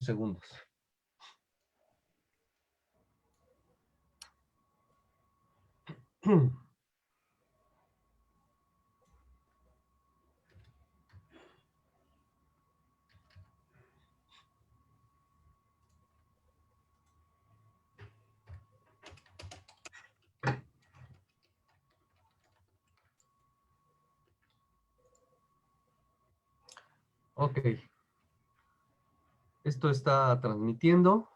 segundos. Ok. Esto está transmitiendo.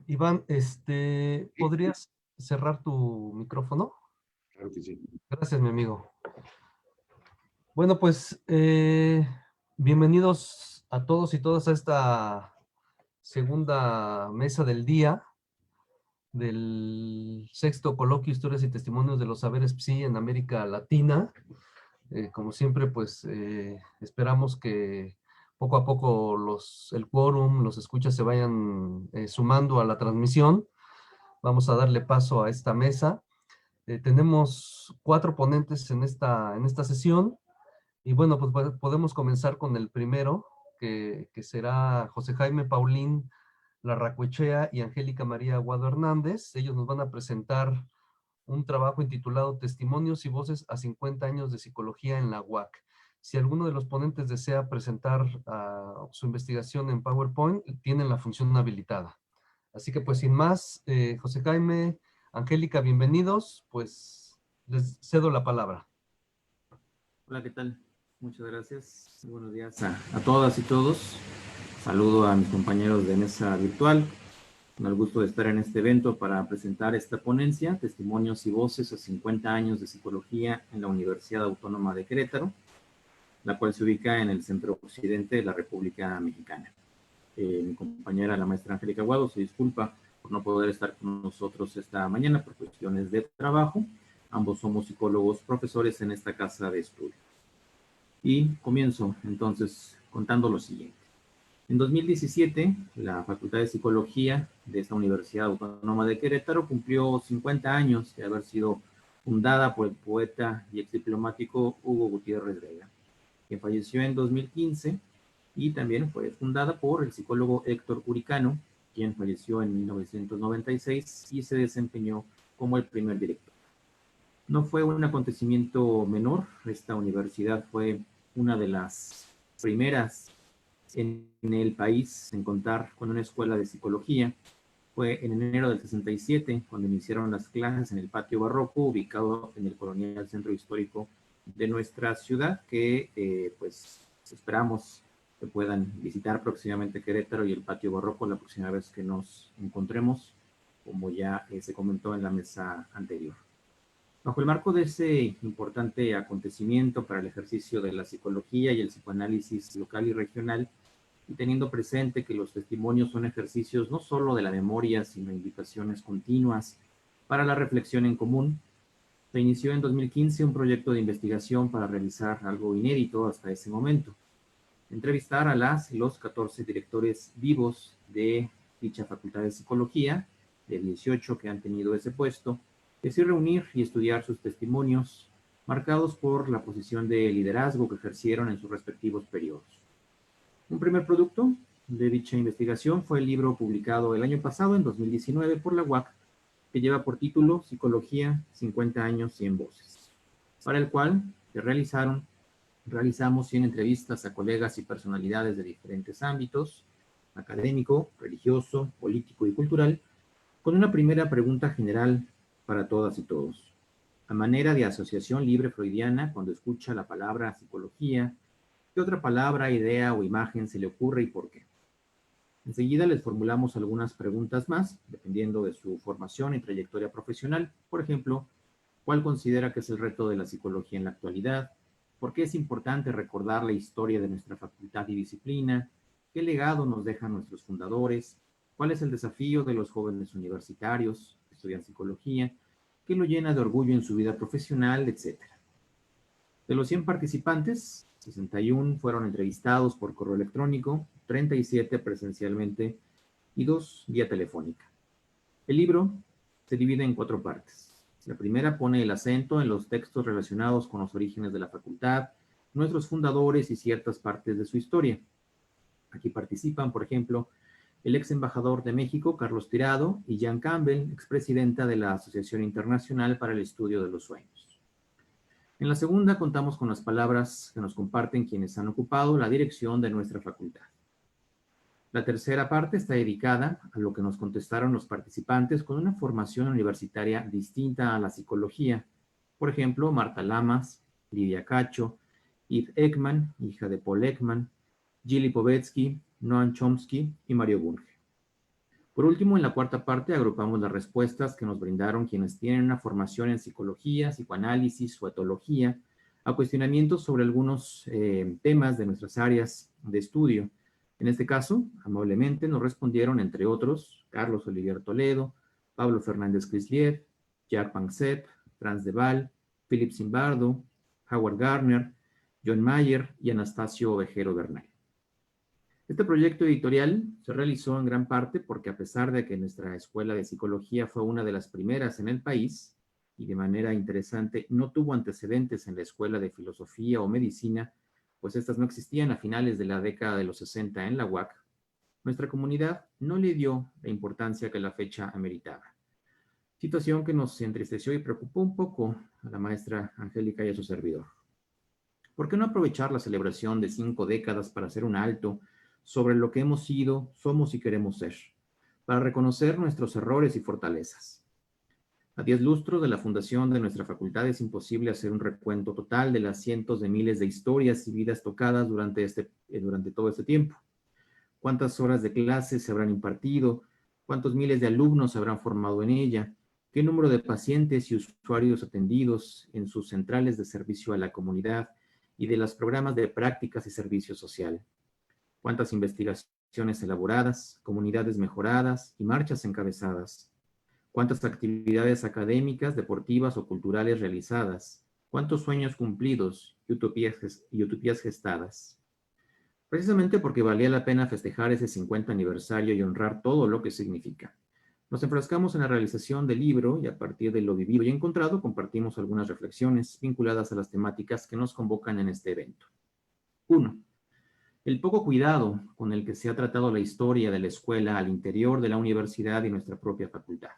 Iván, ¿podrías cerrar tu micrófono? Claro que sí. Gracias, mi amigo. Bueno, pues bienvenidos a todos y todas a esta segunda mesa del día del sexto coloquio Historias y Testimonios de los Saberes PSI en América Latina. Como siempre, pues esperamos que poco a poco el quórum, los escuchas se vayan sumando a la transmisión. Vamos a darle paso a esta mesa. Tenemos 4 ponentes en esta sesión. Y bueno, pues podemos comenzar con el primero, que será José Jaime Paulín Larracuechea y Angélica María Aguado Hernández. Ellos nos van a presentar un trabajo intitulado Testimonios y Voces a 50 años de psicología en la UAC. Si alguno de los ponentes desea presentar su investigación en PowerPoint, tienen la función habilitada. Así que pues sin más, José Jaime, Angélica, bienvenidos, pues les cedo la palabra. Hola, ¿qué tal? Muchas gracias. Muy buenos días a todas y todos. Saludo a mis compañeros de mesa virtual. Con el gusto de estar en este evento para presentar esta ponencia, Testimonios y Voces a 50 años de psicología en la Universidad Autónoma de Querétaro, la cual se ubica en el centro occidente de la República Mexicana. Mi compañera, la maestra Angélica Aguado, se disculpa por no poder estar con nosotros esta mañana por cuestiones de trabajo. Ambos somos psicólogos profesores en esta casa de estudio. Y comienzo entonces contando lo siguiente. En 2017, la Facultad de Psicología de esta Universidad Autónoma de Querétaro cumplió 50 años de haber sido fundada por el poeta y exdiplomático Hugo Gutiérrez Vega, quien falleció en 2015, y también fue fundada por el psicólogo Héctor Uricano, quien falleció en 1996 y se desempeñó como el primer director. No fue un acontecimiento menor. Esta universidad fue una de las primeras en el país en contar con una escuela de psicología. Fue en enero del 67 cuando iniciaron las clases en el Patio Barroco, ubicado en el colonial centro histórico de nuestra ciudad, que pues esperamos que puedan visitar próximamente Querétaro y el Patio Barroco la próxima vez que nos encontremos, como ya se comentó en la mesa anterior. Bajo el marco de ese importante acontecimiento para el ejercicio de la psicología y el psicoanálisis local y regional, y teniendo presente que los testimonios son ejercicios no solo de la memoria, sino invitaciones continuas para la reflexión en común, se inició en 2015 un proyecto de investigación para realizar algo inédito hasta ese momento: entrevistar a las y los 14 directores vivos de dicha Facultad de Psicología, de 18 que han tenido ese puesto, es decir, reunir y estudiar sus testimonios marcados por la posición de liderazgo que ejercieron en sus respectivos periodos. Un primer producto de dicha investigación fue el libro publicado el año pasado, en 2019, por la UAC, que lleva por título Psicología, 50 años, 100 voces, para el cual realizamos 100 entrevistas a colegas y personalidades de diferentes ámbitos: académico, religioso, político y cultural, con una primera pregunta general para todas y todos. A manera de asociación libre freudiana, cuando escucha la palabra psicología, ¿qué otra palabra, idea o imagen se le ocurre y por qué? Enseguida les formulamos algunas preguntas más, dependiendo de su formación y trayectoria profesional. Por ejemplo, ¿cuál considera que es el reto de la psicología en la actualidad? ¿Por qué es importante recordar la historia de nuestra facultad y disciplina? ¿Qué legado nos dejan nuestros fundadores? ¿Cuál es el desafío de los jóvenes universitarios que estudian psicología? ¿Qué lo llena de orgullo en su vida profesional, etcétera? De los 100 participantes, 61 fueron entrevistados por correo electrónico, 37 presencialmente y 2 vía telefónica. El libro se divide en 4 partes. La primera pone el acento en los textos relacionados con los orígenes de la facultad, nuestros fundadores y ciertas partes de su historia. Aquí participan, por ejemplo, el ex embajador de México, Carlos Tirado, y Jean Campbell, expresidenta de la Asociación Internacional para el Estudio de los Sueños. En la segunda contamos con las palabras que nos comparten quienes han ocupado la dirección de nuestra facultad. La tercera parte está dedicada a lo que nos contestaron los participantes con una formación universitaria distinta a la psicología. Por ejemplo, Marta Lamas, Lidia Cacho, Eve Ekman, hija de Paul Ekman, Gilly Povetsky, Noam Chomsky y Mario Bunge. Por último, en la cuarta parte agrupamos las respuestas que nos brindaron quienes tienen una formación en psicología, psicoanálisis o etología, a cuestionamientos sobre algunos temas de nuestras áreas de estudio. En este caso, amablemente nos respondieron, entre otros, Carlos Olivier Toledo, Pablo Fernández Crisliev, Jacques Panksepp, Franz de Waal, Philip Zimbardo, Howard Gardner, John Mayer y Anastasio Ovejero Bernal. Este proyecto editorial se realizó en gran parte porque, a pesar de que nuestra escuela de psicología fue una de las primeras en el país y de manera interesante no tuvo antecedentes en la escuela de filosofía o medicina, pues estas no existían a finales de la década de los 60 en la UAC, nuestra comunidad no le dio la importancia que la fecha ameritaba. Situación que nos entristeció y preocupó un poco a la maestra Angélica y a su servidor. ¿Por qué no aprovechar la celebración de 5 décadas para hacer un alto sobre lo que hemos sido, somos y queremos ser, para reconocer nuestros errores y fortalezas? A 10 lustros de la fundación de nuestra facultad es imposible hacer un recuento total de las cientos de miles de historias y vidas tocadas durante todo este tiempo. ¿Cuántas horas de clases se habrán impartido? ¿Cuántos miles de alumnos se habrán formado en ella? ¿Qué número de pacientes y usuarios atendidos en sus centrales de servicio a la comunidad y de los programas de prácticas y servicio social? ¿Cuántas investigaciones elaboradas, comunidades mejoradas y marchas encabezadas? ¿Cuántas actividades académicas, deportivas o culturales realizadas? ¿Cuántos sueños cumplidos y utopías gestadas? Precisamente porque valía la pena festejar ese 50 aniversario y honrar todo lo que significa. Nos enfrascamos en la realización del libro y a partir de lo vivido y encontrado compartimos algunas reflexiones vinculadas a las temáticas que nos convocan en este evento. 1. El poco cuidado con el que se ha tratado la historia de la escuela al interior de la universidad y nuestra propia facultad.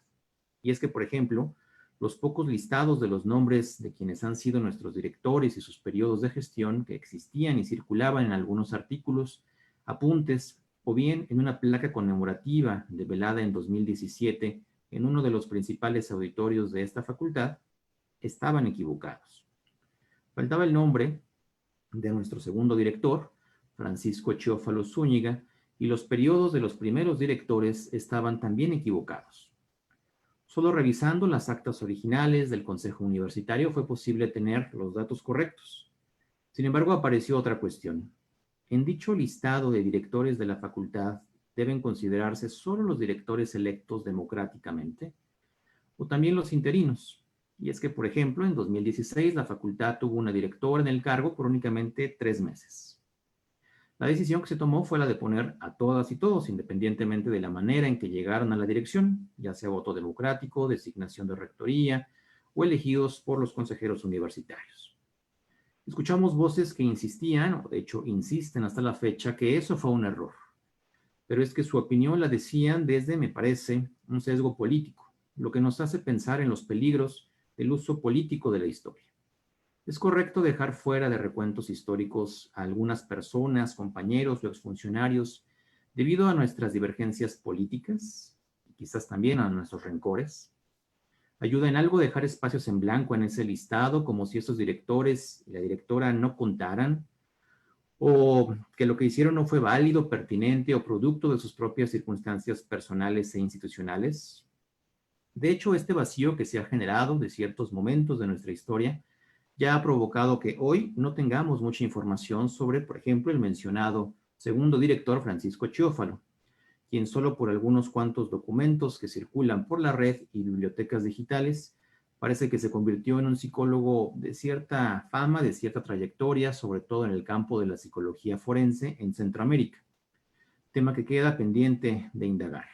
Y es que, por ejemplo, los pocos listados de los nombres de quienes han sido nuestros directores y sus periodos de gestión que existían y circulaban en algunos artículos, apuntes o bien en una placa conmemorativa develada en 2017 en uno de los principales auditorios de esta facultad, estaban equivocados. Faltaba el nombre de nuestro segundo director, Francisco Chiófalo Zúñiga, y los periodos de los primeros directores estaban también equivocados. Solo revisando las actas originales del Consejo Universitario fue posible tener los datos correctos. Sin embargo, apareció otra cuestión. En dicho listado de directores de la facultad, ¿deben considerarse solo los directores electos democráticamente o también los interinos? Y es que, por ejemplo, en 2016 la facultad tuvo una directora en el cargo por únicamente 3 meses. La decisión que se tomó fue la de poner a todas y todos, independientemente de la manera en que llegaron a la dirección, ya sea voto democrático, designación de rectoría o elegidos por los consejeros universitarios. Escuchamos voces que insistían, o de hecho insisten hasta la fecha, que eso fue un error. Pero es que su opinión la decían desde, me parece, un sesgo político, lo que nos hace pensar en los peligros del uso político de la historia. Es correcto dejar fuera de recuentos históricos a algunas personas, compañeros o exfuncionarios debido a nuestras divergencias políticas y quizás también a nuestros rencores. ¿Ayuda en algo dejar espacios en blanco en ese listado como si estos directores y la directora no contaran? ¿O que lo que hicieron no fue válido, pertinente o producto de sus propias circunstancias personales e institucionales? De hecho, este vacío que se ha generado de ciertos momentos de nuestra historia ya ha provocado que hoy no tengamos mucha información sobre, por ejemplo, el mencionado segundo director Francisco Chiófalo, quien solo por algunos cuantos documentos que circulan por la red y bibliotecas digitales, parece que se convirtió en un psicólogo de cierta fama, de cierta trayectoria, sobre todo en el campo de la psicología forense en Centroamérica, tema que queda pendiente de indagar.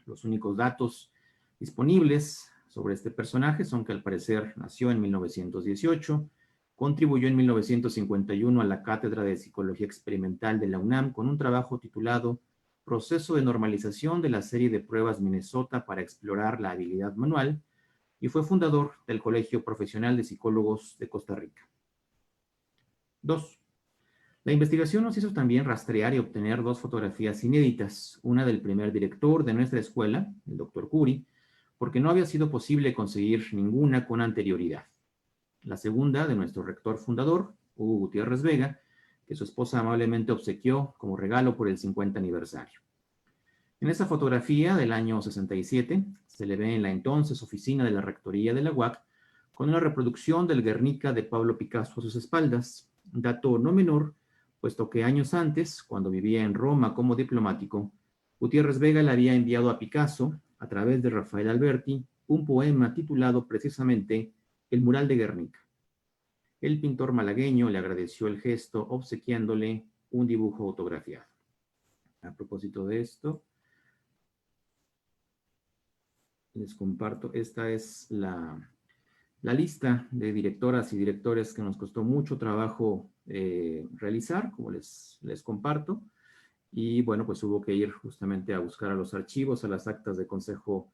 Los únicos datos disponibles sobre este personaje son que al parecer nació en 1918, contribuyó en 1951 a la Cátedra de Psicología Experimental de la UNAM con un trabajo titulado Proceso de normalización de la serie de pruebas Minnesota para explorar la habilidad manual, y fue fundador del Colegio Profesional de Psicólogos de Costa Rica. 2. La investigación nos hizo también rastrear y obtener 2 fotografías inéditas, una del primer director de nuestra escuela, el Dr. Curi, porque no había sido posible conseguir ninguna con anterioridad. La segunda de nuestro rector fundador, Hugo Gutiérrez Vega, que su esposa amablemente obsequió como regalo por el 50 aniversario. En esa fotografía del año 67 se le ve en la entonces oficina de la rectoría de la UAC con una reproducción del Guernica de Pablo Picasso a sus espaldas, dato no menor, puesto que años antes, cuando vivía en Roma como diplomático, Gutiérrez Vega le había enviado a Picasso, a través de Rafael Alberti, un poema titulado precisamente El mural de Guernica. El pintor malagueño le agradeció el gesto obsequiándole un dibujo autografiado. A propósito de esto, les comparto, esta es la lista de directoras y directores que nos costó mucho trabajo realizar, como les comparto. Y bueno, pues hubo que ir justamente a buscar a los archivos, a las actas de consejo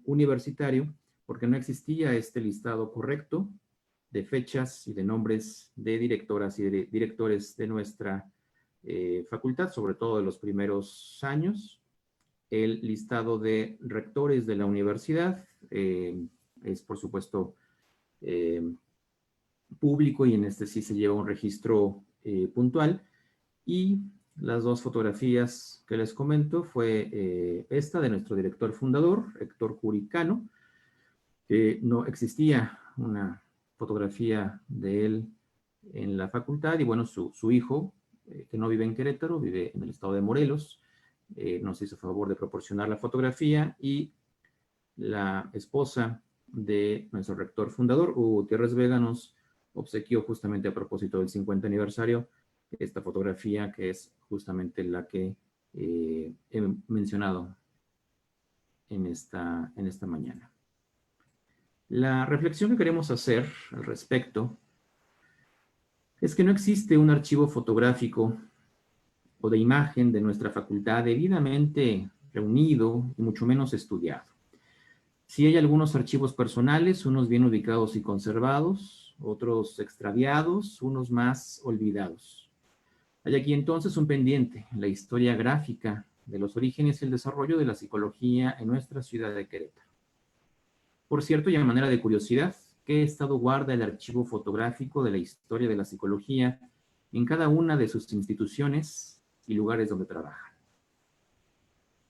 universitario, porque no existía este listado correcto de fechas y de nombres de directoras y de directores de nuestra facultad, sobre todo de los primeros años. El listado de rectores de la universidad es, por supuesto, público, y en este sí se lleva un registro puntual. Y las 2 fotografías que les comento fue esta de nuestro director fundador, Héctor Curicano, que no existía una fotografía de él en la facultad, y bueno, su hijo, que no vive en Querétaro, vive en el estado de Morelos, nos hizo favor de proporcionar la fotografía, y la esposa de nuestro rector fundador, Hugo Gutiérrez Vega, nos obsequió justamente a propósito del 50 aniversario esta fotografía, que es justamente la que he mencionado en esta mañana. La reflexión que queremos hacer al respecto es que no existe un archivo fotográfico o de imagen de nuestra facultad debidamente reunido y mucho menos estudiado. Sí hay algunos archivos personales, unos bien ubicados y conservados, otros extraviados, unos más olvidados. Hay aquí entonces un pendiente, la historia gráfica de los orígenes y el desarrollo de la psicología en nuestra ciudad de Querétaro. Por cierto, y a manera de curiosidad, ¿qué estado guarda el archivo fotográfico de la historia de la psicología en cada una de sus instituciones y lugares donde trabajan?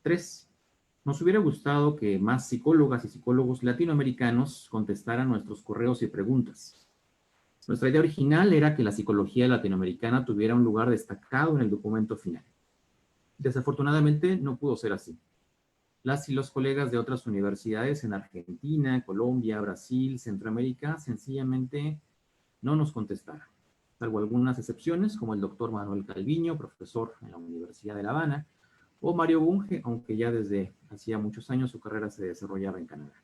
3. Nos hubiera gustado que más psicólogas y psicólogos latinoamericanos contestaran nuestros correos y preguntas. Nuestra idea original era que la psicología latinoamericana tuviera un lugar destacado en el documento final. Desafortunadamente no pudo ser así. Las y los colegas de otras universidades en Argentina, Colombia, Brasil, Centroamérica, sencillamente no nos contestaron, salvo algunas excepciones, como el doctor Manuel Calviño, profesor en la Universidad de La Habana, o Mario Bunge, aunque ya desde hacía muchos años su carrera se desarrollaba en Canadá.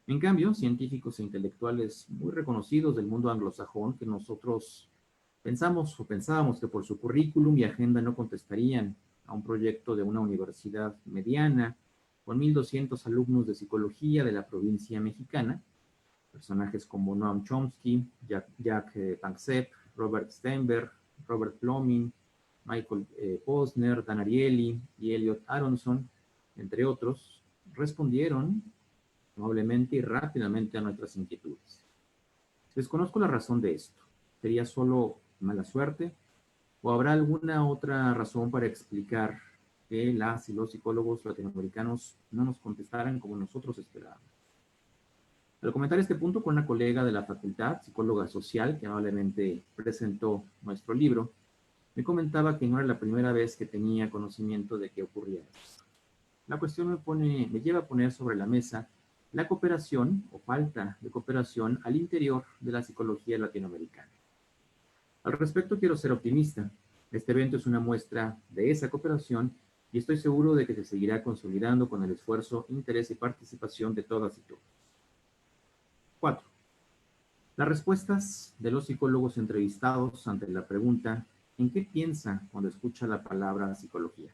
En cambio, científicos e intelectuales muy reconocidos del mundo anglosajón, que nosotros pensábamos que por su currículum y agenda no contestarían a un proyecto de una universidad mediana, con 1,200 alumnos de psicología de la provincia mexicana, personajes como Noam Chomsky, Jack Panksepp, Robert Steinberg, Robert Plomin, Michael Posner, Dan Ariely y Elliot Aronson, entre otros, respondieron amablemente y rápidamente a nuestras inquietudes. Desconozco la razón de esto. ¿Sería solo mala suerte? ¿O habrá alguna otra razón para explicar que las y los psicólogos latinoamericanos no nos contestaran como nosotros esperábamos? Al comentar este punto con una colega de la facultad, psicóloga social, que amablemente presentó nuestro libro, me comentaba que no era la primera vez que tenía conocimiento de que ocurría esto. La cuestión me lleva a poner sobre la mesa la cooperación o falta de cooperación al interior de la psicología latinoamericana. Al respecto quiero ser optimista. Este evento es una muestra de esa cooperación y estoy seguro de que se seguirá consolidando con el esfuerzo, interés y participación de todas y todos. 4. Las respuestas de los psicólogos entrevistados ante la pregunta ¿en qué piensa cuando escucha la palabra psicología?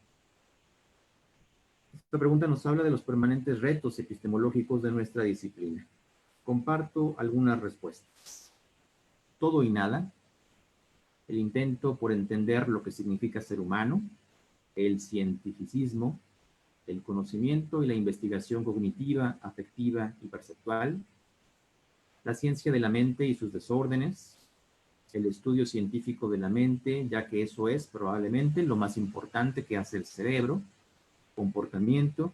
Esta pregunta nos habla de los permanentes retos epistemológicos de nuestra disciplina. Comparto algunas respuestas. Todo y nada, el intento por entender lo que significa ser humano, el cientificismo, el conocimiento y la investigación cognitiva, afectiva y perceptual, la ciencia de la mente y sus desórdenes, el estudio científico de la mente, ya que eso es probablemente lo más importante que hace el cerebro, comportamiento,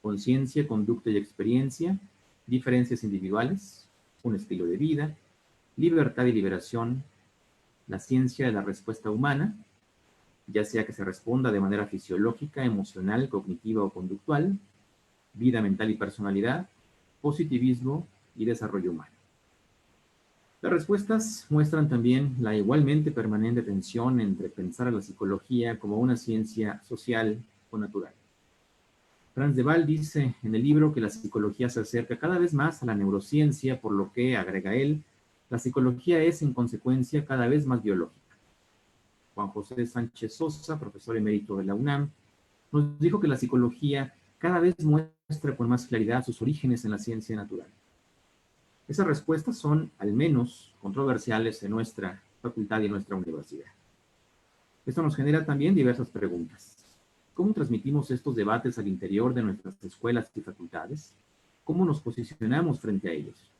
conciencia, conducta y experiencia, diferencias individuales, un estilo de vida, libertad y liberación, la ciencia de la respuesta humana, ya sea que se responda de manera fisiológica, emocional, cognitiva o conductual, vida mental y personalidad, positivismo y desarrollo humano. Las respuestas muestran también la igualmente permanente tensión entre pensar a la psicología como una ciencia social o natural. Franz de Waal dice en el libro que la psicología se acerca cada vez más a la neurociencia, por lo que, agrega él, la psicología es en consecuencia cada vez más biológica. Juan José Sánchez Sosa, profesor emérito de la UNAM, nos dijo que la psicología cada vez muestra con más claridad sus orígenes en la ciencia natural. Esas respuestas son, al menos, controversiales en nuestra facultad y en nuestra universidad. Esto nos genera también diversas preguntas. ¿Cómo transmitimos estos debates al interior de nuestras escuelas y facultades? ¿Cómo nos posicionamos frente a ellos?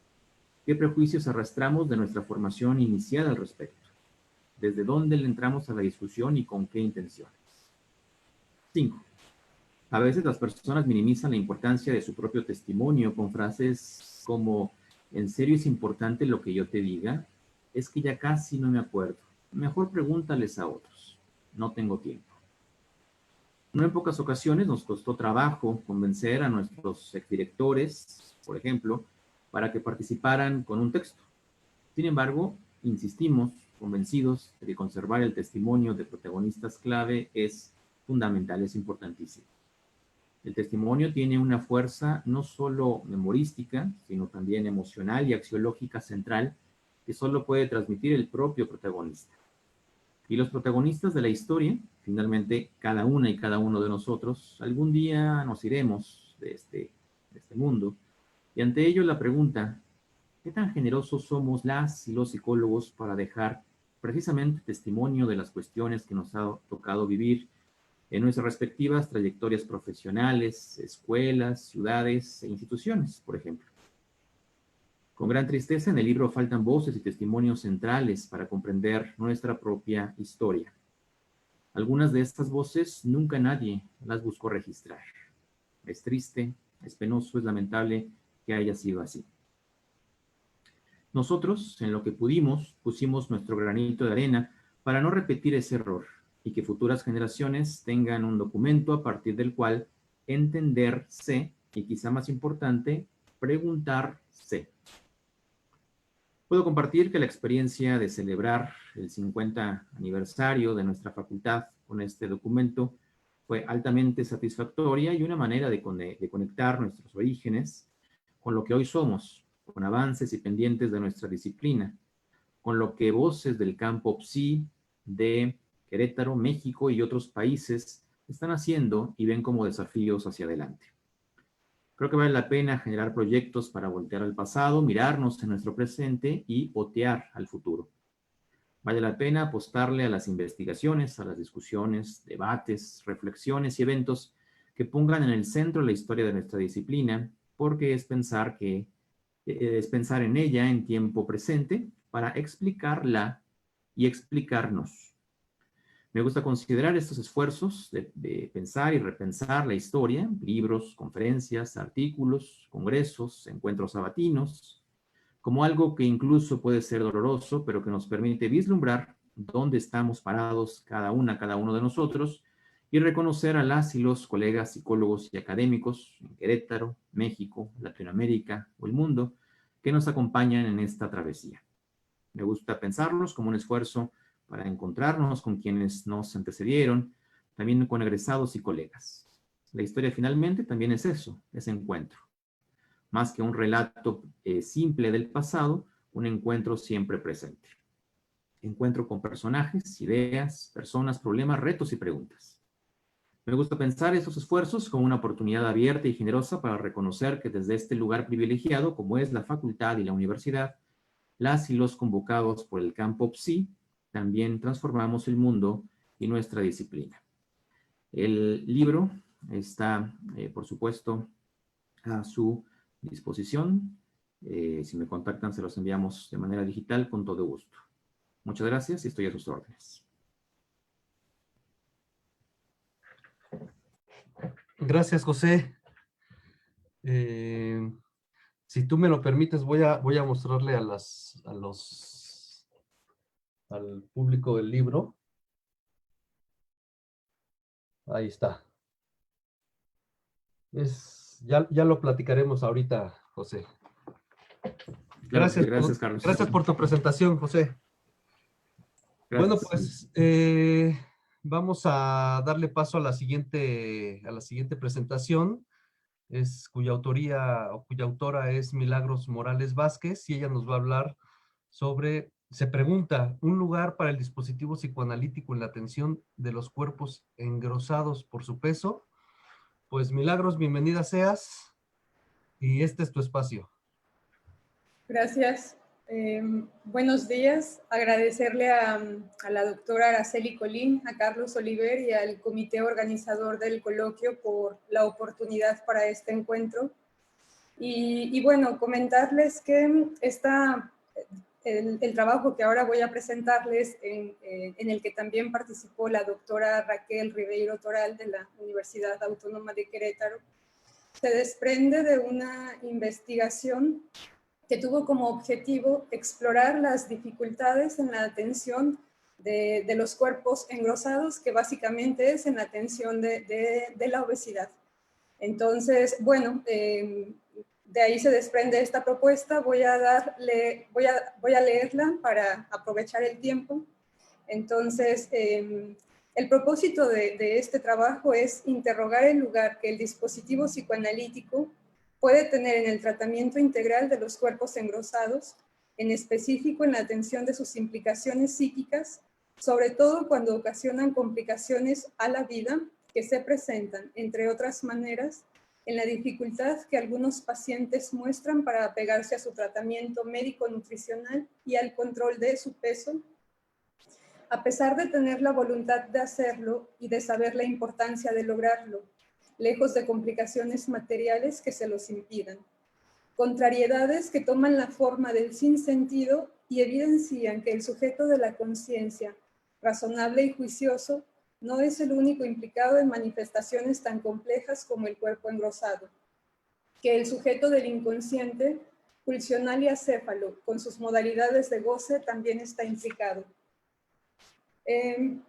¿Qué prejuicios arrastramos de nuestra formación inicial al respecto? ¿Desde dónde le entramos a la discusión y con qué intenciones? 5. A veces las personas minimizan la importancia de su propio testimonio con frases como ¿en serio es importante lo que yo te diga? Es que ya casi no me acuerdo. Mejor pregúntales a otros. No tengo tiempo. No en pocas ocasiones nos costó trabajo convencer a nuestros exdirectores, por ejemplo, para que participaran con un texto. Sin embargo, insistimos, convencidos de que conservar el testimonio de protagonistas clave es fundamental, es importantísimo. El testimonio tiene una fuerza no solo memorística, sino también emocional y axiológica central que solo puede transmitir el propio protagonista. Y los protagonistas de la historia, finalmente cada una y cada uno de nosotros, algún día nos iremos de este mundo. Y ante ello la pregunta, ¿qué tan generosos somos las y los psicólogos para dejar precisamente testimonio de las cuestiones que nos ha tocado vivir en nuestras respectivas trayectorias profesionales, escuelas, ciudades e instituciones, por ejemplo? Con gran tristeza, en el libro faltan voces y testimonios centrales para comprender nuestra propia historia. Algunas de estas voces nunca nadie las buscó registrar. Es triste, es penoso, es lamentable que haya sido así. Nosotros, en lo que pudimos, pusimos nuestro granito de arena para no repetir ese error y que futuras generaciones tengan un documento a partir del cual entenderse y, quizá más importante, preguntarse. Puedo compartir que la experiencia de celebrar el 50 aniversario de nuestra facultad con este documento fue altamente satisfactoria y una manera de conectar nuestros orígenes con lo que hoy somos, con avances y pendientes de nuestra disciplina, con lo que voces del campo PSI de Querétaro, México y otros países están haciendo y ven como desafíos hacia adelante. Creo que vale la pena generar proyectos para voltear al pasado, mirarnos en nuestro presente y otear al futuro. Vale la pena apostarle a las investigaciones, a las discusiones, debates, reflexiones y eventos que pongan en el centro la historia de nuestra disciplina, porque es pensar en ella en tiempo presente para explicarla y explicarnos. Me gusta considerar estos esfuerzos de pensar y repensar la historia, libros, conferencias, artículos, congresos, encuentros sabatinos, como algo que incluso puede ser doloroso, pero que nos permite vislumbrar dónde estamos parados cada uno de nosotros y reconocer a las y los colegas psicólogos y académicos en Querétaro, México, Latinoamérica o el mundo que nos acompañan en esta travesía. Me gusta pensarlos como un esfuerzo para encontrarnos con quienes nos antecedieron, también con egresados y colegas. La historia finalmente también es eso, es encuentro. Más que un relato simple del pasado, un encuentro siempre presente. Encuentro con personajes, ideas, personas, problemas, retos y preguntas. Me gusta pensar estos esfuerzos como una oportunidad abierta y generosa para reconocer que desde este lugar privilegiado, como es la facultad y la universidad, las y los convocados por el campo PSI, también transformamos el mundo y nuestra disciplina. El libro está, por supuesto, a su disposición. Si me contactan, se los enviamos de manera digital con todo gusto. Muchas gracias y estoy a sus órdenes. Gracias, José. Si tú me lo permites, voy a mostrarle al público el libro. Ahí está. Ya lo platicaremos ahorita, José. Claro que sí, gracias, Carlos. Gracias por tu presentación, José. Gracias. Bueno, pues vamos a darle paso a la siguiente presentación, cuya autoría o cuya autora es Milagros Morales Vázquez, y ella nos va a hablar sobre, se pregunta, un lugar para el dispositivo psicoanalítico en la atención de los cuerpos engrosados por su peso. Pues Milagros, bienvenida seas, y este es tu espacio. Gracias. Buenos días. Agradecerle a la doctora Araceli Colín, a Carlos Oliver y al comité organizador del coloquio por la oportunidad para este encuentro. Y bueno, comentarles que el trabajo que ahora voy a presentarles, en el que también participó la doctora Raquel Ribeiro Toral de la Universidad Autónoma de Querétaro, se desprende de una investigación que tuvo como objetivo explorar las dificultades en la atención de los cuerpos engrosados, que básicamente es en la atención de la obesidad. Entonces, bueno, de ahí se desprende esta propuesta. Voy a leerla para aprovechar el tiempo. Entonces, el propósito de este trabajo es interrogar el lugar que el dispositivo psicoanalítico puede tener en el tratamiento integral de los cuerpos engrosados, en específico en la atención de sus implicaciones psíquicas, sobre todo cuando ocasionan complicaciones a la vida que se presentan, entre otras maneras, en la dificultad que algunos pacientes muestran para apegarse a su tratamiento médico-nutricional y al control de su peso, a pesar de tener la voluntad de hacerlo y de saber la importancia de lograrlo, lejos de complicaciones materiales que se los impidan. Contrariedades que toman la forma del sinsentido y evidencian que el sujeto de la conciencia, razonable y juicioso, no es el único implicado en manifestaciones tan complejas como el cuerpo engrosado, que el sujeto del inconsciente, pulsional y acéfalo, con sus modalidades de goce, también está implicado.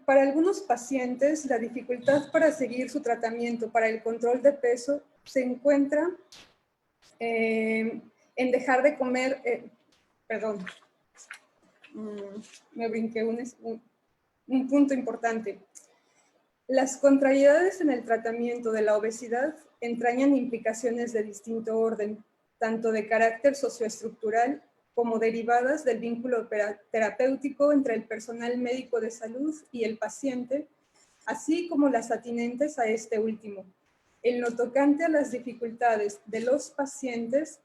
Para algunos pacientes, la dificultad para seguir su tratamiento para el control de peso se encuentra en dejar de comer, me brinqué un punto importante. Las contrariedades en el tratamiento de la obesidad entrañan implicaciones de distinto orden, tanto de carácter socioestructural como derivadas del vínculo terapéutico entre el personal médico de salud y el paciente, así como las atinentes a este último. En lo tocante a las dificultades de los pacientes,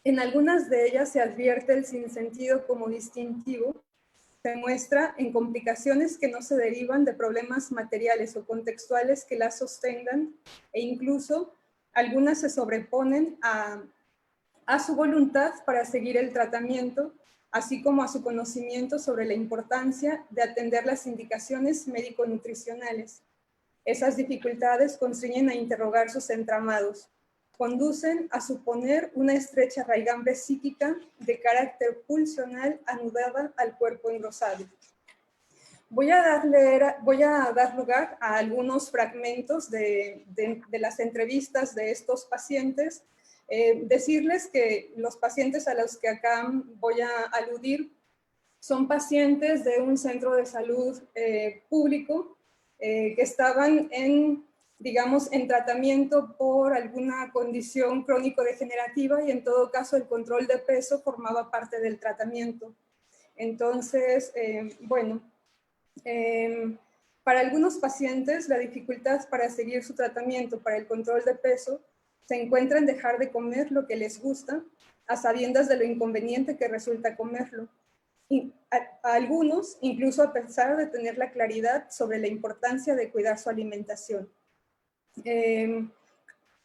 en algunas de ellas se advierte el sinsentido como distintivo, se muestra en complicaciones que no se derivan de problemas materiales o contextuales que las sostengan, e incluso algunas se sobreponen a su voluntad para seguir el tratamiento, así como a su conocimiento sobre la importancia de atender las indicaciones médico-nutricionales. Esas dificultades constriñen a interrogar sus entramados, conducen a suponer una estrecha raigambre psíquica de carácter pulsional anudada al cuerpo engrosado. Voy a dar lugar a algunos fragmentos de las entrevistas de estos pacientes. Decirles que los pacientes a los que acá voy a aludir son pacientes de un centro de salud público que estaban digamos, en tratamiento por alguna condición crónico-degenerativa y en todo caso el control de peso formaba parte del tratamiento. Entonces, bueno, para algunos pacientes la dificultad para seguir su tratamiento para el control de peso se encuentra en dejar de comer lo que les gusta a sabiendas de lo inconveniente que resulta comerlo. Y a algunos, incluso a pesar de tener la claridad sobre la importancia de cuidar su alimentación.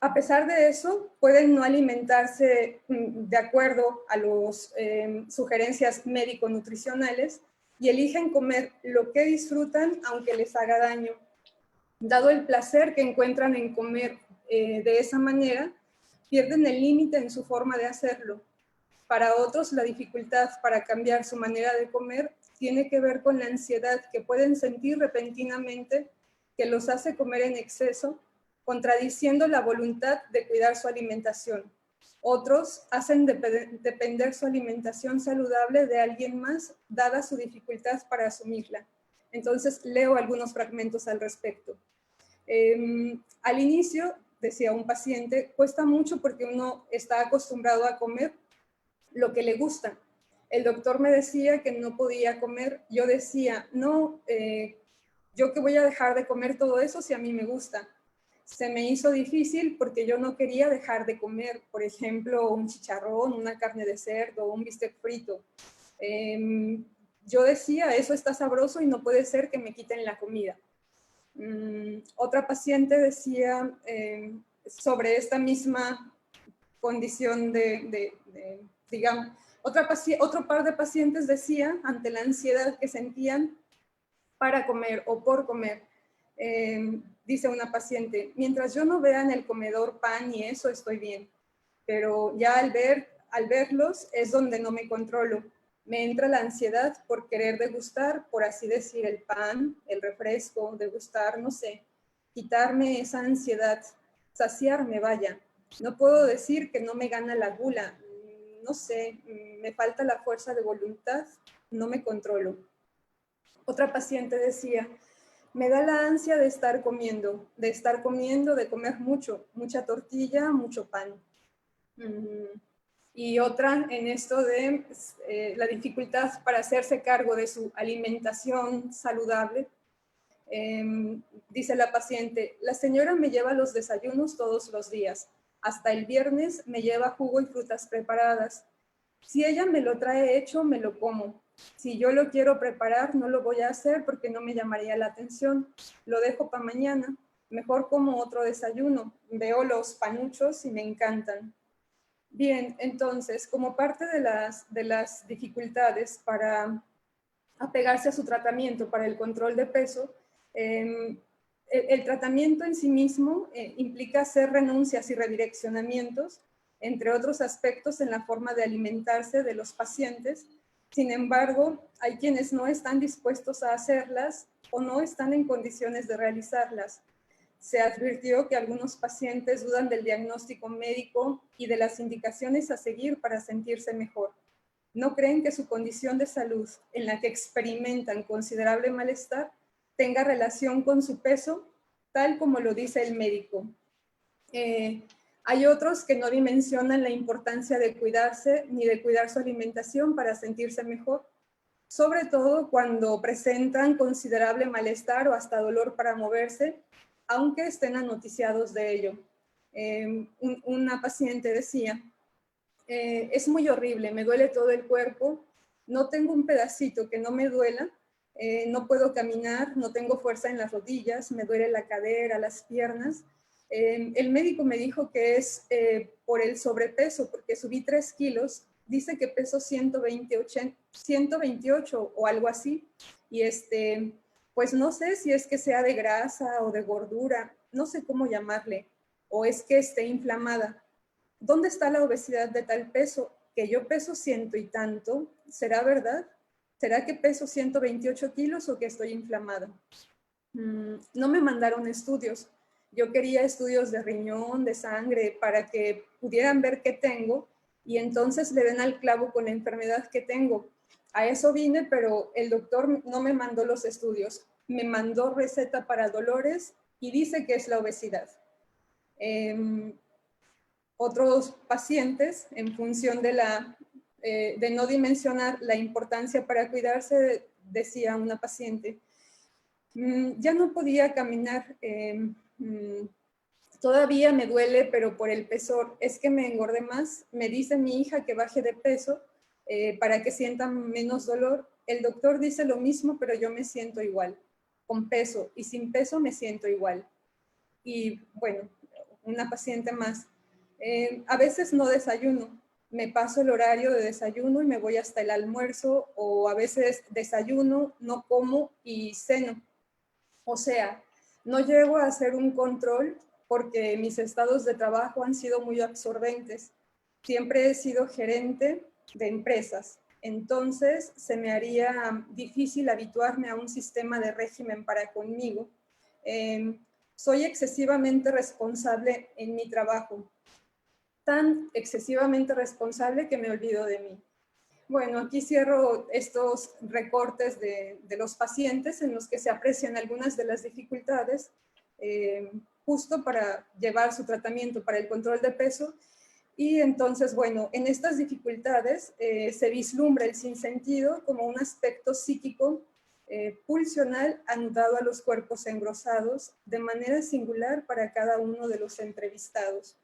A pesar de eso, pueden no alimentarse de acuerdo a las sugerencias médico-nutricionales y eligen comer lo que disfrutan aunque les haga daño. Dado el placer que encuentran en comer de esa manera, pierden el límite en su forma de hacerlo. Para otros, la dificultad para cambiar su manera de comer tiene que ver con la ansiedad que pueden sentir repentinamente que los hace comer en exceso, contradiciendo la voluntad de cuidar su alimentación. Otros hacen depender su alimentación saludable de alguien más, dada su dificultad para asumirla. Entonces, leo algunos fragmentos al respecto. Al inicio, decía un paciente, cuesta mucho porque uno está acostumbrado a comer lo que le gusta. El doctor me decía que no podía comer. Yo decía, no, yo que voy a dejar de comer todo eso si a mí me gusta. Se me hizo difícil porque yo no quería dejar de comer, por ejemplo, un chicharrón, una carne de cerdo, un bistec frito. Yo decía, eso está sabroso y no puede ser que me quiten la comida. Otra paciente decía sobre esta misma condición digamos, otro par de pacientes decía, ante la ansiedad que sentían para comer o por comer, dice una paciente, mientras yo no vea en el comedor pan y eso estoy bien, pero ya al verlos es donde no me controlo. Me entra la ansiedad por querer degustar, por así decir, el pan, el refresco, degustar, no sé, quitarme esa ansiedad, saciarme, vaya. No puedo decir que no me gana la gula, no sé, me falta la fuerza de voluntad, no me controlo. Otra paciente decía, me da la ansia de estar comiendo, de comer mucho, mucha tortilla, mucho pan. Y otra en esto de la dificultad para hacerse cargo de su alimentación saludable. Dice la paciente, la señora me lleva los desayunos todos los días. Hasta el viernes me lleva jugo y frutas preparadas. Si ella me lo trae hecho, me lo como. Si yo lo quiero preparar, no lo voy a hacer porque no me llamaría la atención. Lo dejo para mañana. Mejor como otro desayuno. Veo los panuchos y me encantan. Bien, entonces, como parte de las dificultades para apegarse a su tratamiento para el control de peso, el tratamiento en sí mismo implica hacer renuncias y redireccionamientos, entre otros aspectos en la forma de alimentarse de los pacientes. Sin embargo, hay quienes no están dispuestos a hacerlas o no están en condiciones de realizarlas. Se advirtió que algunos pacientes dudan del diagnóstico médico y de las indicaciones a seguir para sentirse mejor. No creen que su condición de salud, en la que experimentan considerable malestar, tenga relación con su peso, tal como lo dice el médico. Hay otros que no dimensionan la importancia de cuidarse ni de cuidar su alimentación para sentirse mejor, sobre todo cuando presentan considerable malestar o hasta dolor para moverse, aunque estén anoticiados de ello. Una paciente decía, es muy horrible, me duele todo el cuerpo, no tengo un pedacito que no me duela, no puedo caminar, no tengo fuerza en las rodillas, me duele la cadera, las piernas. El médico me dijo que es por el sobrepeso, porque subí 3 kilos, dice que peso 128 o algo así, y pues no sé si es que sea de grasa o de gordura, no sé cómo llamarle, o es que esté inflamada. ¿Dónde está la obesidad de tal peso? Que yo peso 100 y tanto, ¿será verdad? ¿Será que peso 128 kilos o que estoy inflamada? No me mandaron estudios. Yo quería estudios de riñón, de sangre, para que pudieran ver qué tengo y entonces le den al clavo con la enfermedad que tengo. A eso vine, pero el doctor no me mandó los estudios. me mandó receta para dolores y dice que es la obesidad. Otros pacientes, en función de no dimensionar la importancia para cuidarse, decía una paciente, ya no podía caminar, todavía me duele, pero por el peso es que me engordé más. Me dice mi hija que baje de peso para que sienta menos dolor. El doctor dice lo mismo, pero yo me siento igual. Con peso y sin peso me siento igual. Y bueno, una paciente más. A veces no desayuno. Me paso el horario de desayuno y me voy hasta el almuerzo, o a veces desayuno, no como y ceno. O sea, no llego a hacer un control porque mis estados de trabajo han sido muy absorbentes. Siempre he sido gerente de empresas, entonces se me haría difícil habituarme a un sistema de régimen para conmigo. Soy excesivamente responsable en mi trabajo, tan excesivamente responsable que me olvido de mí. Bueno, aquí cierro estos recortes de los pacientes en los que se aprecian algunas de las dificultades justo para llevar su tratamiento para el control de peso. Y entonces, bueno, en estas dificultades se vislumbra el sinsentido como un aspecto psíquico pulsional anudado a los cuerpos engrosados de manera singular para cada uno de los entrevistados.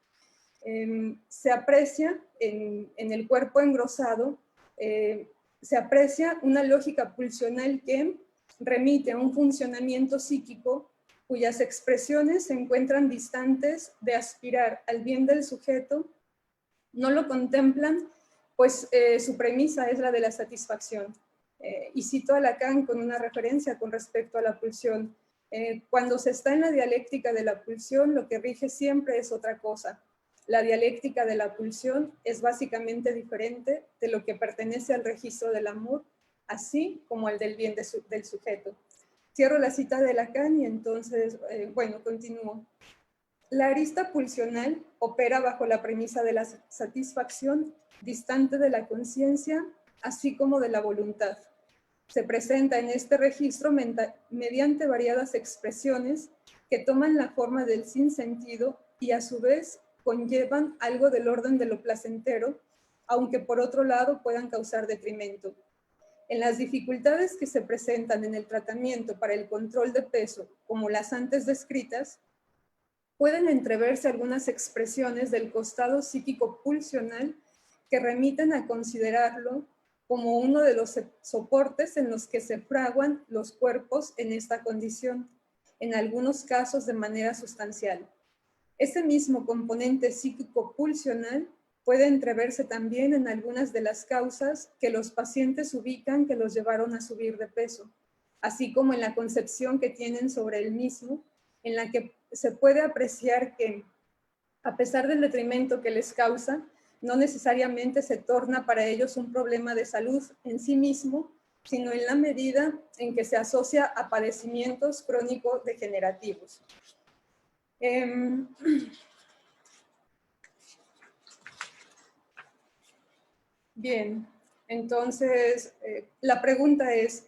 Se aprecia en el cuerpo engrosado, se aprecia una lógica pulsional que remite a un funcionamiento psíquico cuyas expresiones se encuentran distantes de aspirar al bien del sujeto, no lo contemplan, pues su premisa es la de la satisfacción. Y cito a Lacan con una referencia con respecto a la pulsión. Cuando se está en la dialéctica de la pulsión, lo que rige siempre es otra cosa. La dialéctica de la pulsión es básicamente diferente de lo que pertenece al registro del amor, así como al del bien del sujeto. Cierro la cita de Lacan y entonces, bueno, continúo. La arista pulsional opera bajo la premisa de la satisfacción distante de la conciencia, así como de la voluntad. Se presenta en este registro mediante variadas expresiones que toman la forma del sinsentido y a su vez conllevan algo del orden de lo placentero, aunque por otro lado puedan causar detrimento. En las dificultades que se presentan en el tratamiento para el control de peso, como las antes descritas, pueden entreverse algunas expresiones del costado psíquico pulsional que remiten a considerarlo como uno de los soportes en los que se fraguan los cuerpos en esta condición, en algunos casos de manera sustancial. Ese mismo componente psíquico-pulsional puede entreverse también en algunas de las causas que los pacientes ubican que los llevaron a subir de peso, así como en la concepción que tienen sobre el mismo, en la que se puede apreciar que, a pesar del detrimento que les causa, no necesariamente se torna para ellos un problema de salud en sí mismo, sino en la medida en que se asocia a padecimientos crónico-degenerativos. Bien, entonces la pregunta es,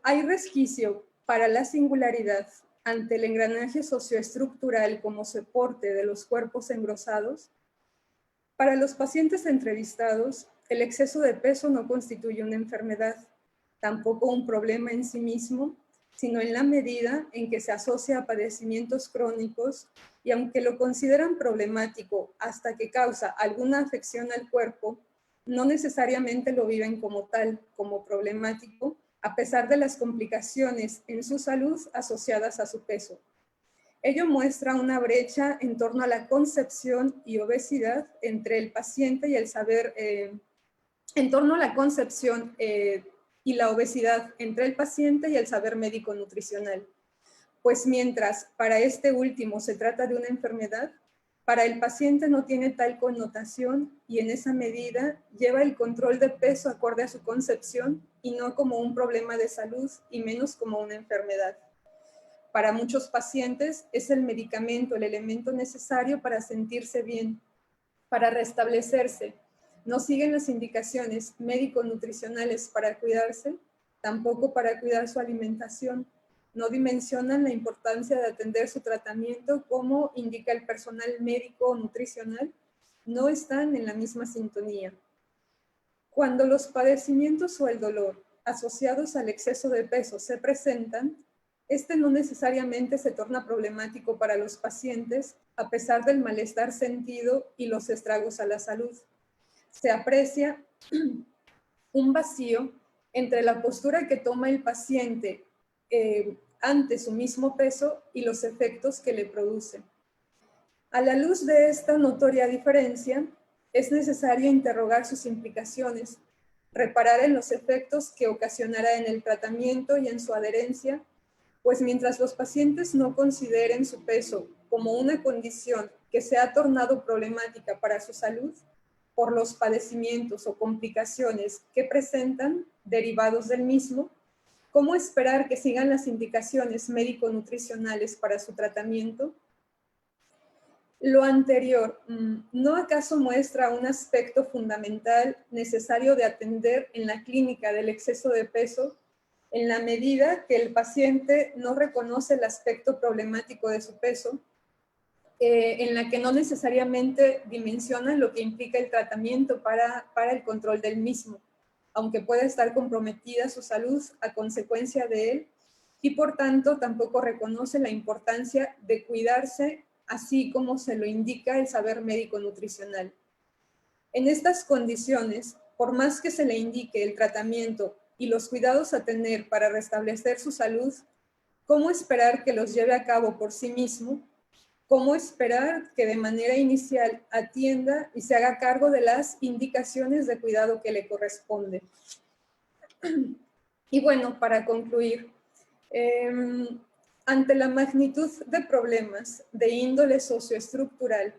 ¿hay resquicio para la singularidad ante el engranaje socioestructural como soporte de los cuerpos engrosados? Para los pacientes entrevistados, el exceso de peso no constituye una enfermedad, tampoco un problema en sí mismo, sino en la medida en que se asocia a padecimientos crónicos y aunque lo consideran problemático hasta que causa alguna afección al cuerpo, no necesariamente lo viven como tal, como problemático, a pesar de las complicaciones en su salud asociadas a su peso. Ello muestra una brecha en torno a la concepción y obesidad entre el paciente y el saber, en torno a la concepción y la obesidad entre el paciente y el saber médico nutricional. Pues mientras para este último se trata de una enfermedad, para el paciente no tiene tal connotación y en esa medida lleva el control de peso acorde a su concepción y no como un problema de salud y menos como una enfermedad. Para muchos pacientes es el medicamento el elemento necesario para sentirse bien, para restablecerse. No siguen las indicaciones médico-nutricionales para cuidarse, tampoco para cuidar su alimentación. No dimensionan la importancia de atender su tratamiento como indica el personal médico o nutricional. No están en la misma sintonía. Cuando los padecimientos o el dolor asociados al exceso de peso se presentan, este no necesariamente se torna problemático para los pacientes a pesar del malestar sentido y los estragos a la salud. Se aprecia un vacío entre la postura que toma el paciente ante su mismo peso y los efectos que le produce. A la luz de esta notoria diferencia, es necesario interrogar sus implicaciones, reparar en los efectos que ocasionará en el tratamiento y en su adherencia, pues mientras los pacientes no consideren su peso como una condición que se ha tornado problemática para su salud, por los padecimientos o complicaciones que presentan derivados del mismo, ¿cómo esperar que sigan las indicaciones médico-nutricionales para su tratamiento? Lo anterior, ¿no acaso muestra un aspecto fundamental necesario de atender en la clínica del exceso de peso en la medida que el paciente no reconoce el aspecto problemático de su peso, en la que no necesariamente dimensiona lo que implica el tratamiento para el control del mismo, aunque pueda estar comprometida su salud a consecuencia de él, y por tanto tampoco reconoce la importancia de cuidarse así como se lo indica el saber médico nutricional. En estas condiciones, por más que se le indique el tratamiento y los cuidados a tener para restablecer su salud, ¿cómo esperar que los lleve a cabo por sí mismo? ¿Cómo esperar que de manera inicial atienda y se haga cargo de las indicaciones de cuidado que le corresponde? Y bueno, para concluir, ante la magnitud de problemas de índole socioestructural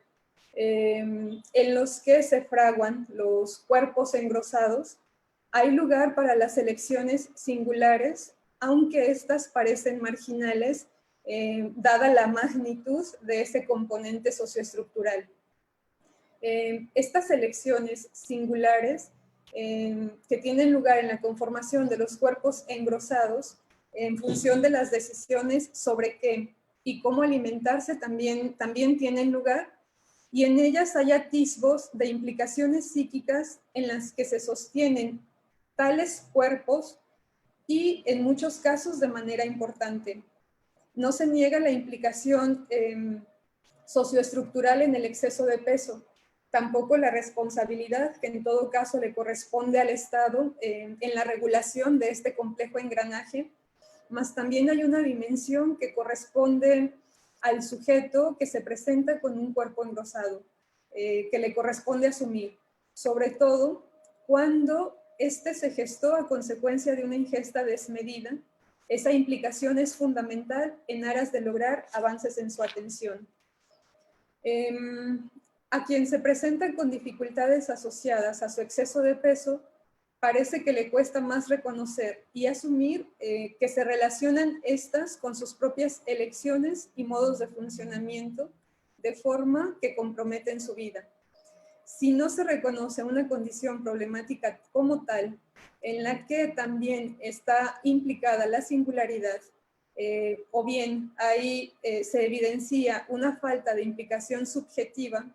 en los que se fraguan los cuerpos engrosados, hay lugar para las elecciones singulares, aunque éstas parecen marginales, dada la magnitud de ese componente socioestructural. Estas elecciones singulares que tienen lugar en la conformación de los cuerpos engrosados en función de las decisiones sobre qué y cómo alimentarse también tienen lugar, y en ellas hay atisbos de implicaciones psíquicas en las que se sostienen tales cuerpos y en muchos casos de manera importante. No se niega la implicación socioestructural en el exceso de peso, tampoco la responsabilidad que en todo caso le corresponde al Estado en la regulación de este complejo engranaje, mas también hay una dimensión que corresponde al sujeto que se presenta con un cuerpo engrosado, que le corresponde asumir, sobre todo cuando este se gestó a consecuencia de una ingesta desmedida. Esa implicación es fundamental en aras de lograr avances en su atención. A quien se presenta con dificultades asociadas a su exceso de peso, parece que le cuesta más reconocer y asumir que se relacionan estas con sus propias elecciones y modos de funcionamiento, de forma que comprometen su vida. Si no se reconoce una condición problemática como tal, en la que también está implicada la singularidad, o bien ahí se evidencia una falta de implicación subjetiva,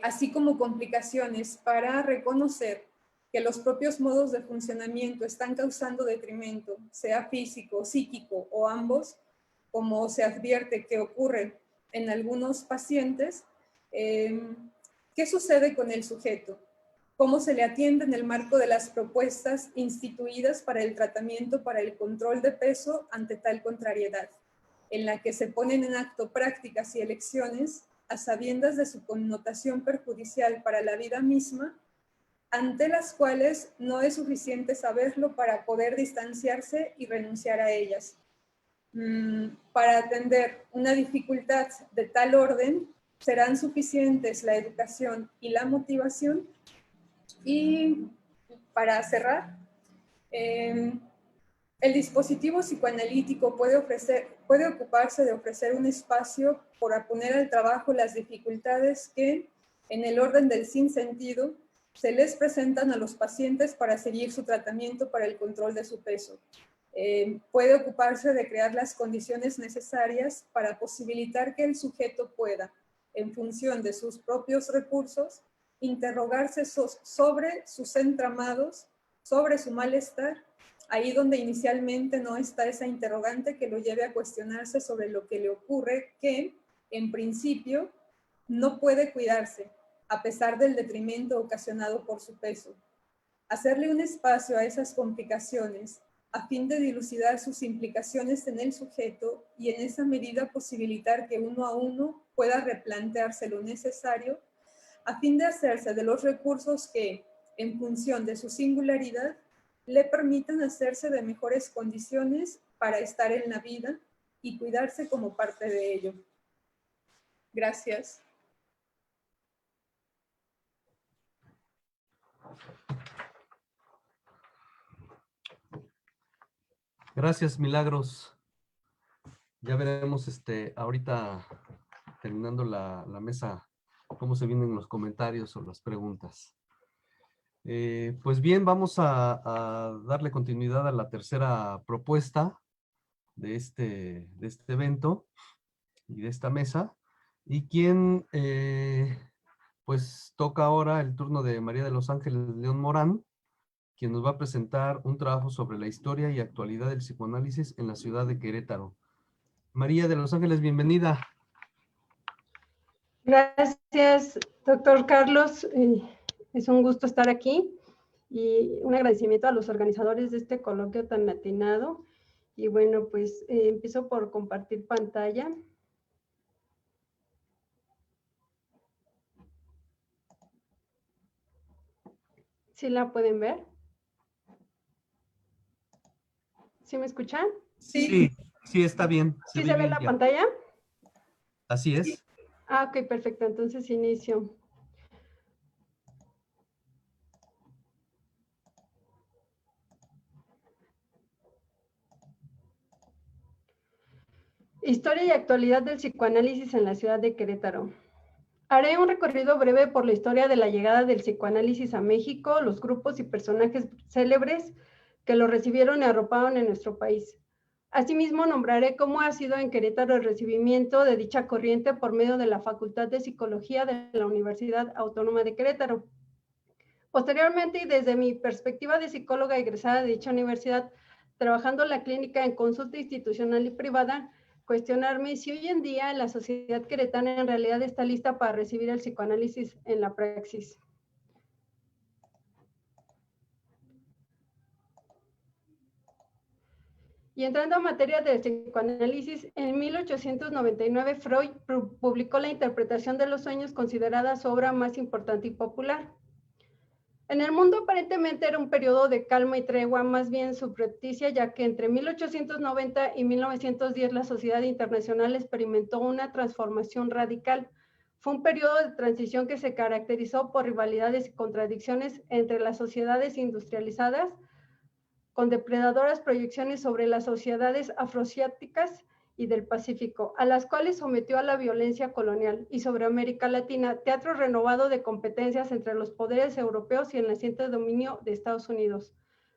así como complicaciones para reconocer que los propios modos de funcionamiento están causando detrimento, sea físico, psíquico o ambos, como se advierte que ocurre en algunos pacientes. ¿Qué sucede con el sujeto? ¿Cómo se le atiende en el marco de las propuestas instituidas para el tratamiento para el control de peso ante tal contrariedad, en la que se ponen en acto prácticas y elecciones a sabiendas de su connotación perjudicial para la vida misma, ante las cuales no es suficiente saberlo para poder distanciarse y renunciar a ellas? Para atender una dificultad de tal orden, serán suficientes la educación y la motivación. Y para cerrar, el dispositivo psicoanalítico puede ocuparse de ofrecer un espacio para poner al trabajo las dificultades que, en el orden del sinsentido, se les presentan a los pacientes para seguir su tratamiento para el control de su peso. Puede ocuparse de crear las condiciones necesarias para posibilitar que el sujeto pueda, en función de sus propios recursos, interrogarse sobre sus entramados, sobre su malestar, ahí donde inicialmente no está esa interrogante que lo lleve a cuestionarse sobre lo que le ocurre, que en principio no puede cuidarse, a pesar del detrimento ocasionado por su peso. Hacerle un espacio a esas complicaciones a fin de dilucidar sus implicaciones en el sujeto y en esa medida posibilitar que uno a uno pueda replantearse lo necesario a fin de hacerse de los recursos que, en función de su singularidad, le permitan hacerse de mejores condiciones para estar en la vida y cuidarse como parte de ello. Gracias. Gracias, Milagros. Ya veremos ahorita, terminando la mesa, cómo se vienen los comentarios o las preguntas. Pues bien, vamos a darle continuidad a la tercera propuesta de este evento y de esta mesa. Y quien, pues, toca ahora el turno de María de los Ángeles León Morán, quien nos va a presentar un trabajo sobre la historia y actualidad del psicoanálisis en la ciudad de Querétaro. María de los Ángeles, bienvenida. Gracias, doctor Carlos. Es un gusto estar aquí y un agradecimiento a los organizadores de este coloquio tan atinado. Y bueno, pues empiezo por compartir pantalla. ¿Sí la pueden ver? ¿Sí me escuchan? Sí, sí, está bien. ¿Sí se ve la pantalla? Así es. Ah, ok, perfecto. Entonces inicio. Historia y actualidad del psicoanálisis en la ciudad de Querétaro. Haré un recorrido breve por la historia de la llegada del psicoanálisis a México, los grupos y personajes célebres que lo recibieron y arroparon en nuestro país. Asimismo, nombraré cómo ha sido en Querétaro el recibimiento de dicha corriente por medio de la Facultad de Psicología de la Universidad Autónoma de Querétaro. Posteriormente, y desde mi perspectiva de psicóloga egresada de dicha universidad, trabajando en la clínica en consulta institucional y privada, cuestionarme si hoy en día la sociedad queretana en realidad está lista para recibir el psicoanálisis en la praxis. Y entrando a materia del psicoanálisis, en 1899 Freud publicó La interpretación de los sueños, considerada su obra más importante y popular. En el mundo aparentemente era un periodo de calma y tregua, más bien subrepticia, ya que entre 1890 y 1910 la sociedad internacional experimentó una transformación radical. Fue un periodo de transición que se caracterizó por rivalidades y contradicciones entre las sociedades industrializadas, con depredadoras proyecciones sobre las sociedades afroasiáticas y del Pacífico, a las cuales sometió a la violencia colonial, y sobre América Latina, teatro renovado de competencias entre los poderes europeos y el naciente dominio de Estados Unidos,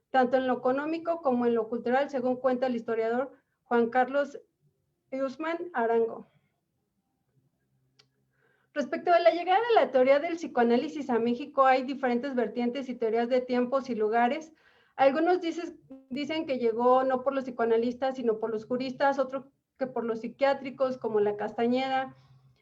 tanto en lo económico como en lo cultural, según cuenta el historiador Juan Carlos Eusman Arango. Respecto a la llegada de la teoría del psicoanálisis a México, hay diferentes vertientes y teorías de tiempos y lugares. Algunos dicen que llegó no por los psicoanalistas, sino por los juristas, otros que por los psiquiátricos, como la Castañeda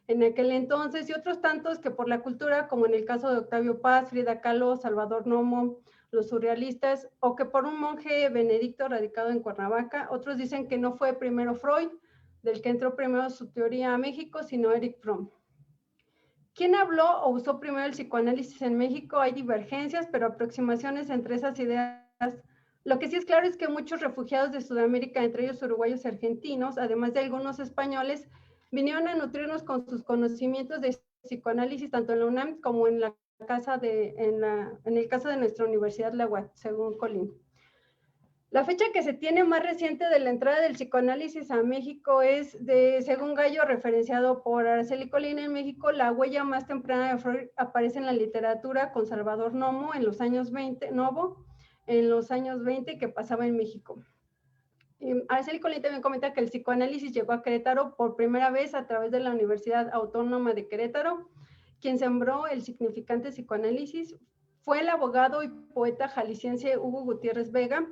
en aquel entonces, y otros tantos que por la cultura, como en el caso de Octavio Paz, Frida Kahlo, Salvador Nomo, los surrealistas, o que por un monje benedicto radicado en Cuernavaca. Otros dicen que no fue primero Freud, del que entró primero su teoría a México, sino Erich Fromm. ¿Quién habló o usó primero el psicoanálisis en México? Hay divergencias, pero aproximaciones entre esas ideas. Lo que sí es claro es que muchos refugiados de Sudamérica, entre ellos uruguayos y argentinos, además de algunos españoles, vinieron a nutrirnos con sus conocimientos de psicoanálisis tanto en la UNAM como en el caso de nuestra universidad, la UAT, según Colín. La fecha que se tiene más reciente de la entrada del psicoanálisis a México es de, según Gallo, referenciado por Araceli Colina en México, la huella más temprana de Freud aparece en la literatura con Salvador Novo en los años 20, que pasaba en México. Araceli Colina también comenta que el psicoanálisis llegó a Querétaro por primera vez a través de la Universidad Autónoma de Querétaro. Quien sembró el significante psicoanálisis fue el abogado y poeta jalisciense Hugo Gutiérrez Vega.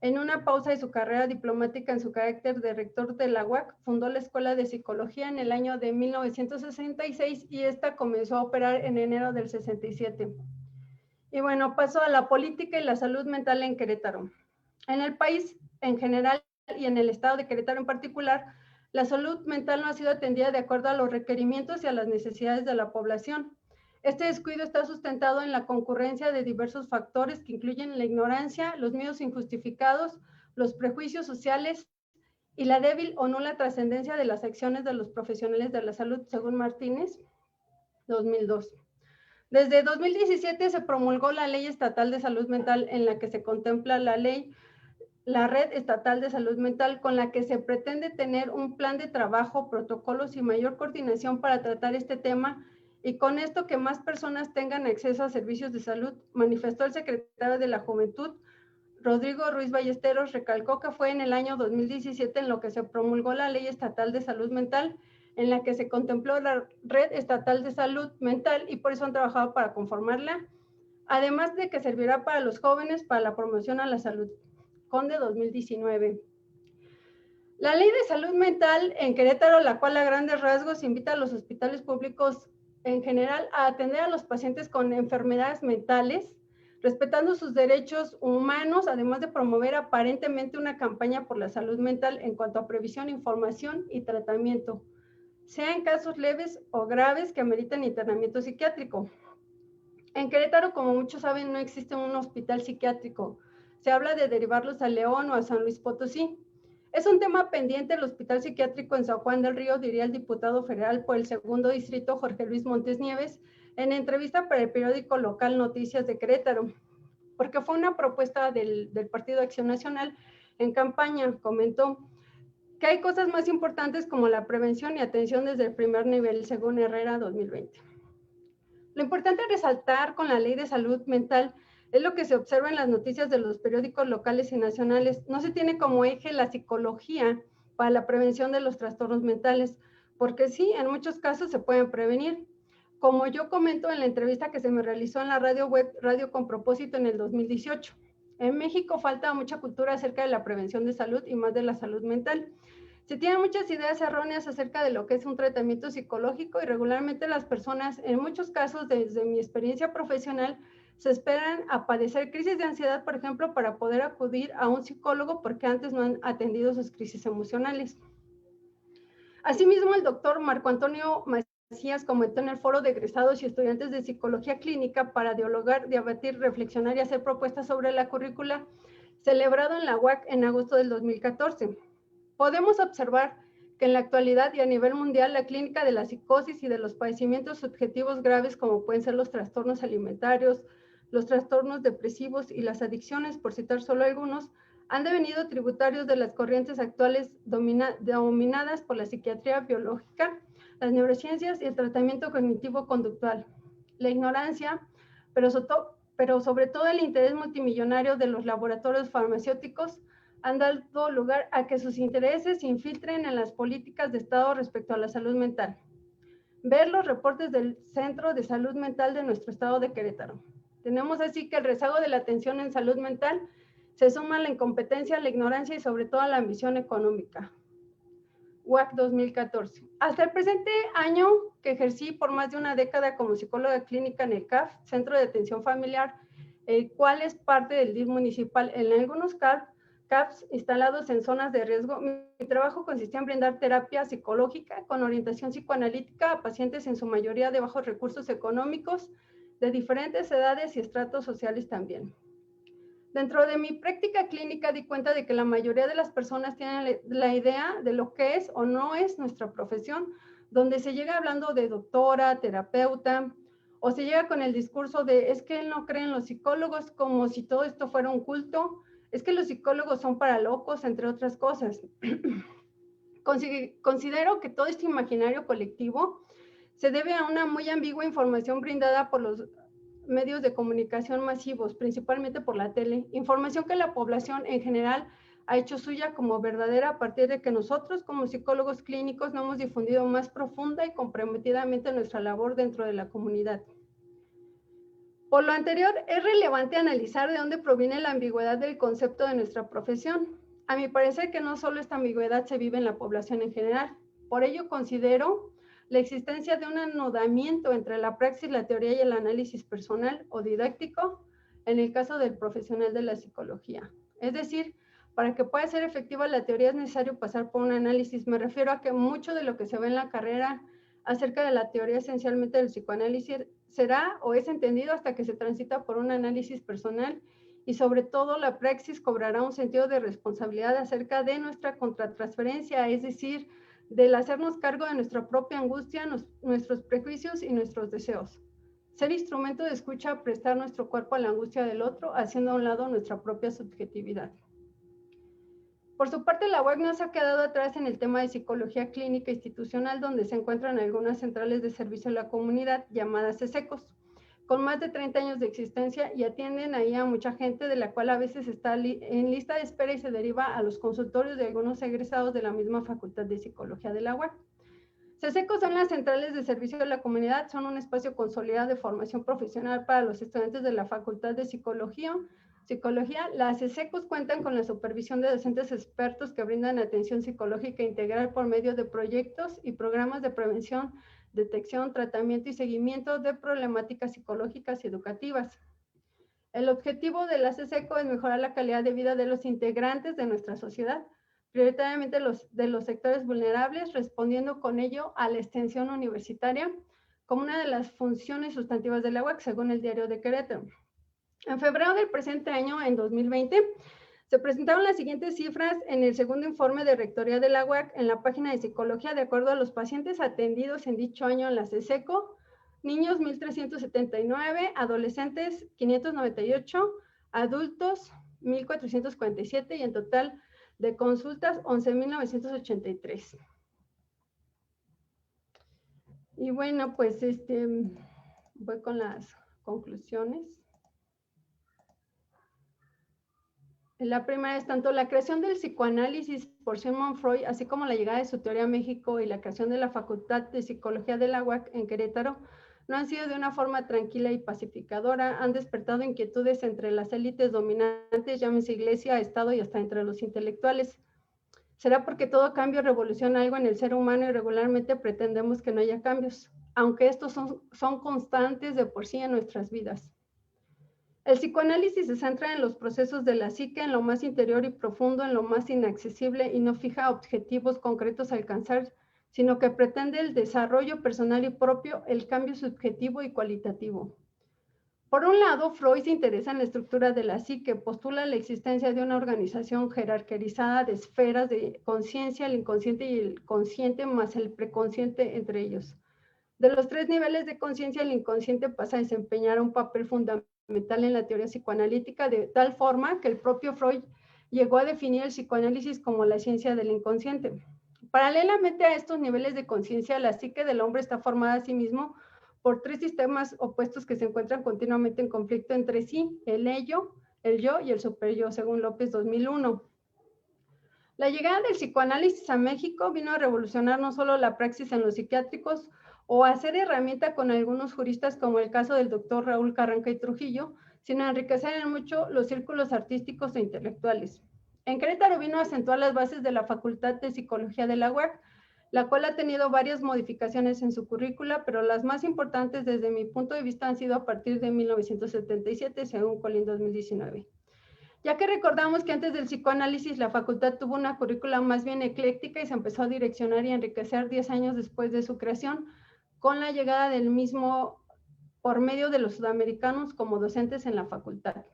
En una pausa de su carrera diplomática en su carácter de rector de la UAC, fundó la Escuela de Psicología en el año de 1966 y esta comenzó a operar en enero del 67. Y bueno, pasó a la política y la salud mental en Querétaro. En el país en general y en el estado de Querétaro en particular, la salud mental no ha sido atendida de acuerdo a los requerimientos y a las necesidades de la población. Este descuido está sustentado en la concurrencia de diversos factores que incluyen la ignorancia, los miedos injustificados, los prejuicios sociales y la débil o nula trascendencia de las acciones de los profesionales de la salud, según Martínez, 2002. Desde 2017 se promulgó la Ley Estatal de Salud Mental en la que se contempla la Red Estatal de Salud Mental, con la que se pretende tener un plan de trabajo, protocolos y mayor coordinación para tratar este tema y con esto que más personas tengan acceso a servicios de salud, manifestó el secretario de la Juventud, Rodrigo Ruiz Ballesteros. Recalcó que fue en el año 2017 en lo que se promulgó la Ley Estatal de Salud Mental, en la que se contempló la Red Estatal de Salud Mental y por eso han trabajado para conformarla, además de que servirá para los jóvenes para la promoción a la salud. Conde 2019. La Ley de Salud Mental en Querétaro, la cual a grandes rasgos invita a los hospitales públicos en general a atender a los pacientes con enfermedades mentales, respetando sus derechos humanos, además de promover aparentemente una campaña por la salud mental en cuanto a previsión, información y tratamiento, sea en casos leves o graves que ameritan internamiento psiquiátrico. En Querétaro, como muchos saben, no existe un hospital psiquiátrico. Se habla de derivarlos a León o a San Luis Potosí. Es un tema pendiente el hospital psiquiátrico en San Juan del Río, diría el diputado federal por el segundo distrito, Jorge Luis Montes Nieves, en entrevista para el periódico local Noticias de Querétaro, porque fue una propuesta del Partido Acción Nacional en campaña. Comentó que hay cosas más importantes como la prevención y atención desde el primer nivel, según Herrera 2020. Lo importante es resaltar con la Ley de Salud Mental es lo que se observa en las noticias de los periódicos locales y nacionales. No se tiene como eje la psicología para la prevención de los trastornos mentales, porque sí, en muchos casos se pueden prevenir. Como yo comento en la entrevista que se me realizó en la radio web Radio con Propósito en el 2018. En México falta mucha cultura acerca de la prevención de salud y más de la salud mental. Se tienen muchas ideas erróneas acerca de lo que es un tratamiento psicológico y regularmente las personas, en muchos casos desde mi experiencia profesional, se esperan a padecer crisis de ansiedad, por ejemplo, para poder acudir a un psicólogo porque antes no han atendido sus crisis emocionales. Asimismo, el doctor Marco Antonio Macías comentó en el foro de egresados y estudiantes de psicología clínica para dialogar, debatir, reflexionar y hacer propuestas sobre la currícula, celebrado en la UAC en agosto del 2014. Podemos observar que en la actualidad y a nivel mundial la clínica de la psicosis y de los padecimientos subjetivos graves como pueden ser los trastornos alimentarios, los trastornos depresivos y las adicciones, por citar solo algunos, han devenido tributarios de las corrientes actuales dominadas por la psiquiatría biológica, las neurociencias y el tratamiento cognitivo-conductual. La ignorancia, pero sobre todo el interés multimillonario de los laboratorios farmacéuticos han dado lugar a que sus intereses se infiltren en las políticas de Estado respecto a la salud mental. Ver los reportes del Centro de Salud Mental de nuestro estado de Querétaro. Tenemos así que el rezago de la atención en salud mental se suma a la incompetencia, la ignorancia y sobre todo a la ambición económica. UAC 2014. Hasta el presente año que ejercí por más de una década como psicóloga clínica en el CAF, Centro de Atención Familiar, el cual es parte del DIF municipal. En algunos CAFs instalados en zonas de riesgo, mi trabajo consistía en brindar terapia psicológica con orientación psicoanalítica a pacientes en su mayoría de bajos recursos económicos, de diferentes edades y estratos sociales también. Dentro de mi práctica clínica di cuenta de que la mayoría de las personas tienen la idea de lo que es o no es nuestra profesión, donde se llega hablando de doctora, terapeuta, o se llega con el discurso de es que él no cree en los psicólogos, como si todo esto fuera un culto. es que los psicólogos son para locos, entre otras cosas. Considero que todo este imaginario colectivo se debe a una muy ambigua información brindada por los medios de comunicación masivos, principalmente por la tele, información que la población en general ha hecho suya como verdadera a partir de que nosotros como psicólogos clínicos no hemos difundido más profunda y comprometidamente nuestra labor dentro de la comunidad. Por lo anterior, es relevante analizar de dónde proviene la ambigüedad del concepto de nuestra profesión. A mi parecer que no solo esta ambigüedad se vive en la población en general. Por ello considero la existencia de un anudamiento entre la praxis, la teoría y el análisis personal o didáctico en el caso del profesional de la psicología. Es decir, para que pueda ser efectiva la teoría es necesario pasar por un análisis. Me refiero a que mucho de lo que se ve en la carrera acerca de la teoría esencialmente del psicoanálisis será o es entendido hasta que se transita por un análisis personal y sobre todo la praxis cobrará un sentido de responsabilidad acerca de nuestra contratransferencia, es decir, del hacernos cargo de nuestra propia angustia, nuestros prejuicios y nuestros deseos. Ser instrumento de escucha, prestar nuestro cuerpo a la angustia del otro, haciendo a un lado nuestra propia subjetividad. Por su parte, la UAC no se ha quedado atrás en el tema de psicología clínica institucional, donde se encuentran algunas centrales de servicio a la comunidad llamadas CESECOS, con más de 30 años de existencia y atienden ahí a mucha gente, de la cual a veces está en lista de espera y se deriva a los consultorios de algunos egresados de la misma Facultad de Psicología de la UAC. CESECOS son las centrales de servicio a la comunidad, son un espacio consolidado de formación profesional para los estudiantes de la Facultad de Psicología. Las CESECOS cuentan con la supervisión de docentes expertos que brindan atención psicológica integral por medio de proyectos y programas de prevención, detección, tratamiento y seguimiento de problemáticas psicológicas y educativas. El objetivo de la CESECO es mejorar la calidad de vida de los integrantes de nuestra sociedad, prioritariamente de los sectores vulnerables, respondiendo con ello a la extensión universitaria como una de las funciones sustantivas de la UAC, según el Diario de Querétaro. En febrero del presente año, en 2020, se presentaron las siguientes cifras en el segundo informe de Rectoría de la UAC en la página de Psicología, de acuerdo a los pacientes atendidos en dicho año en la CESECO: niños 1,379, adolescentes 598, adultos 1,447 y en total de consultas 11,983. Y bueno, pues voy con las conclusiones. La primera es tanto la creación del psicoanálisis por Sigmund Freud, así como la llegada de su teoría a México y la creación de la Facultad de Psicología de la UAC en Querétaro, no han sido de una forma tranquila y pacificadora, han despertado inquietudes entre las élites dominantes, llámese Iglesia, Estado y hasta entre los intelectuales. ¿Será porque todo cambio revoluciona algo en el ser humano y regularmente pretendemos que no haya cambios, aunque estos son constantes de por sí en nuestras vidas? El psicoanálisis se centra en los procesos de la psique, en lo más interior y profundo, en lo más inaccesible y no fija objetivos concretos a alcanzar, sino que pretende el desarrollo personal y propio, el cambio subjetivo y cualitativo. Por un lado, Freud se interesa en la estructura de la psique, postula la existencia de una organización jerarquizada de esferas de conciencia, el inconsciente y el consciente, más el preconsciente entre ellos. De los 3 niveles de conciencia, el inconsciente pasa a desempeñar un papel fundamental en la teoría psicoanalítica, de tal forma que el propio Freud llegó a definir el psicoanálisis como la ciencia del inconsciente. Paralelamente a estos niveles de conciencia, la psique del hombre está formada a sí mismo por 3 sistemas opuestos que se encuentran continuamente en conflicto entre sí: el ello, el yo y el superyo, según López 2001. La llegada del psicoanálisis a México vino a revolucionar no solo la praxis en los psiquiátricos o a ser herramienta con algunos juristas, como el caso del doctor Raúl Carranca y Trujillo, sino a enriquecer en mucho los círculos artísticos e intelectuales. En Querétaro vino a acentuar las bases de la Facultad de Psicología de la UAC, la cual ha tenido varias modificaciones en su currícula, pero las más importantes desde mi punto de vista han sido a partir de 1977, según Colín 2019. Ya que recordamos que antes del psicoanálisis la facultad tuvo una currícula más bien ecléctica y se empezó a direccionar y enriquecer 10 años después de su creación, con la llegada del mismo por medio de los sudamericanos como docentes en la facultad.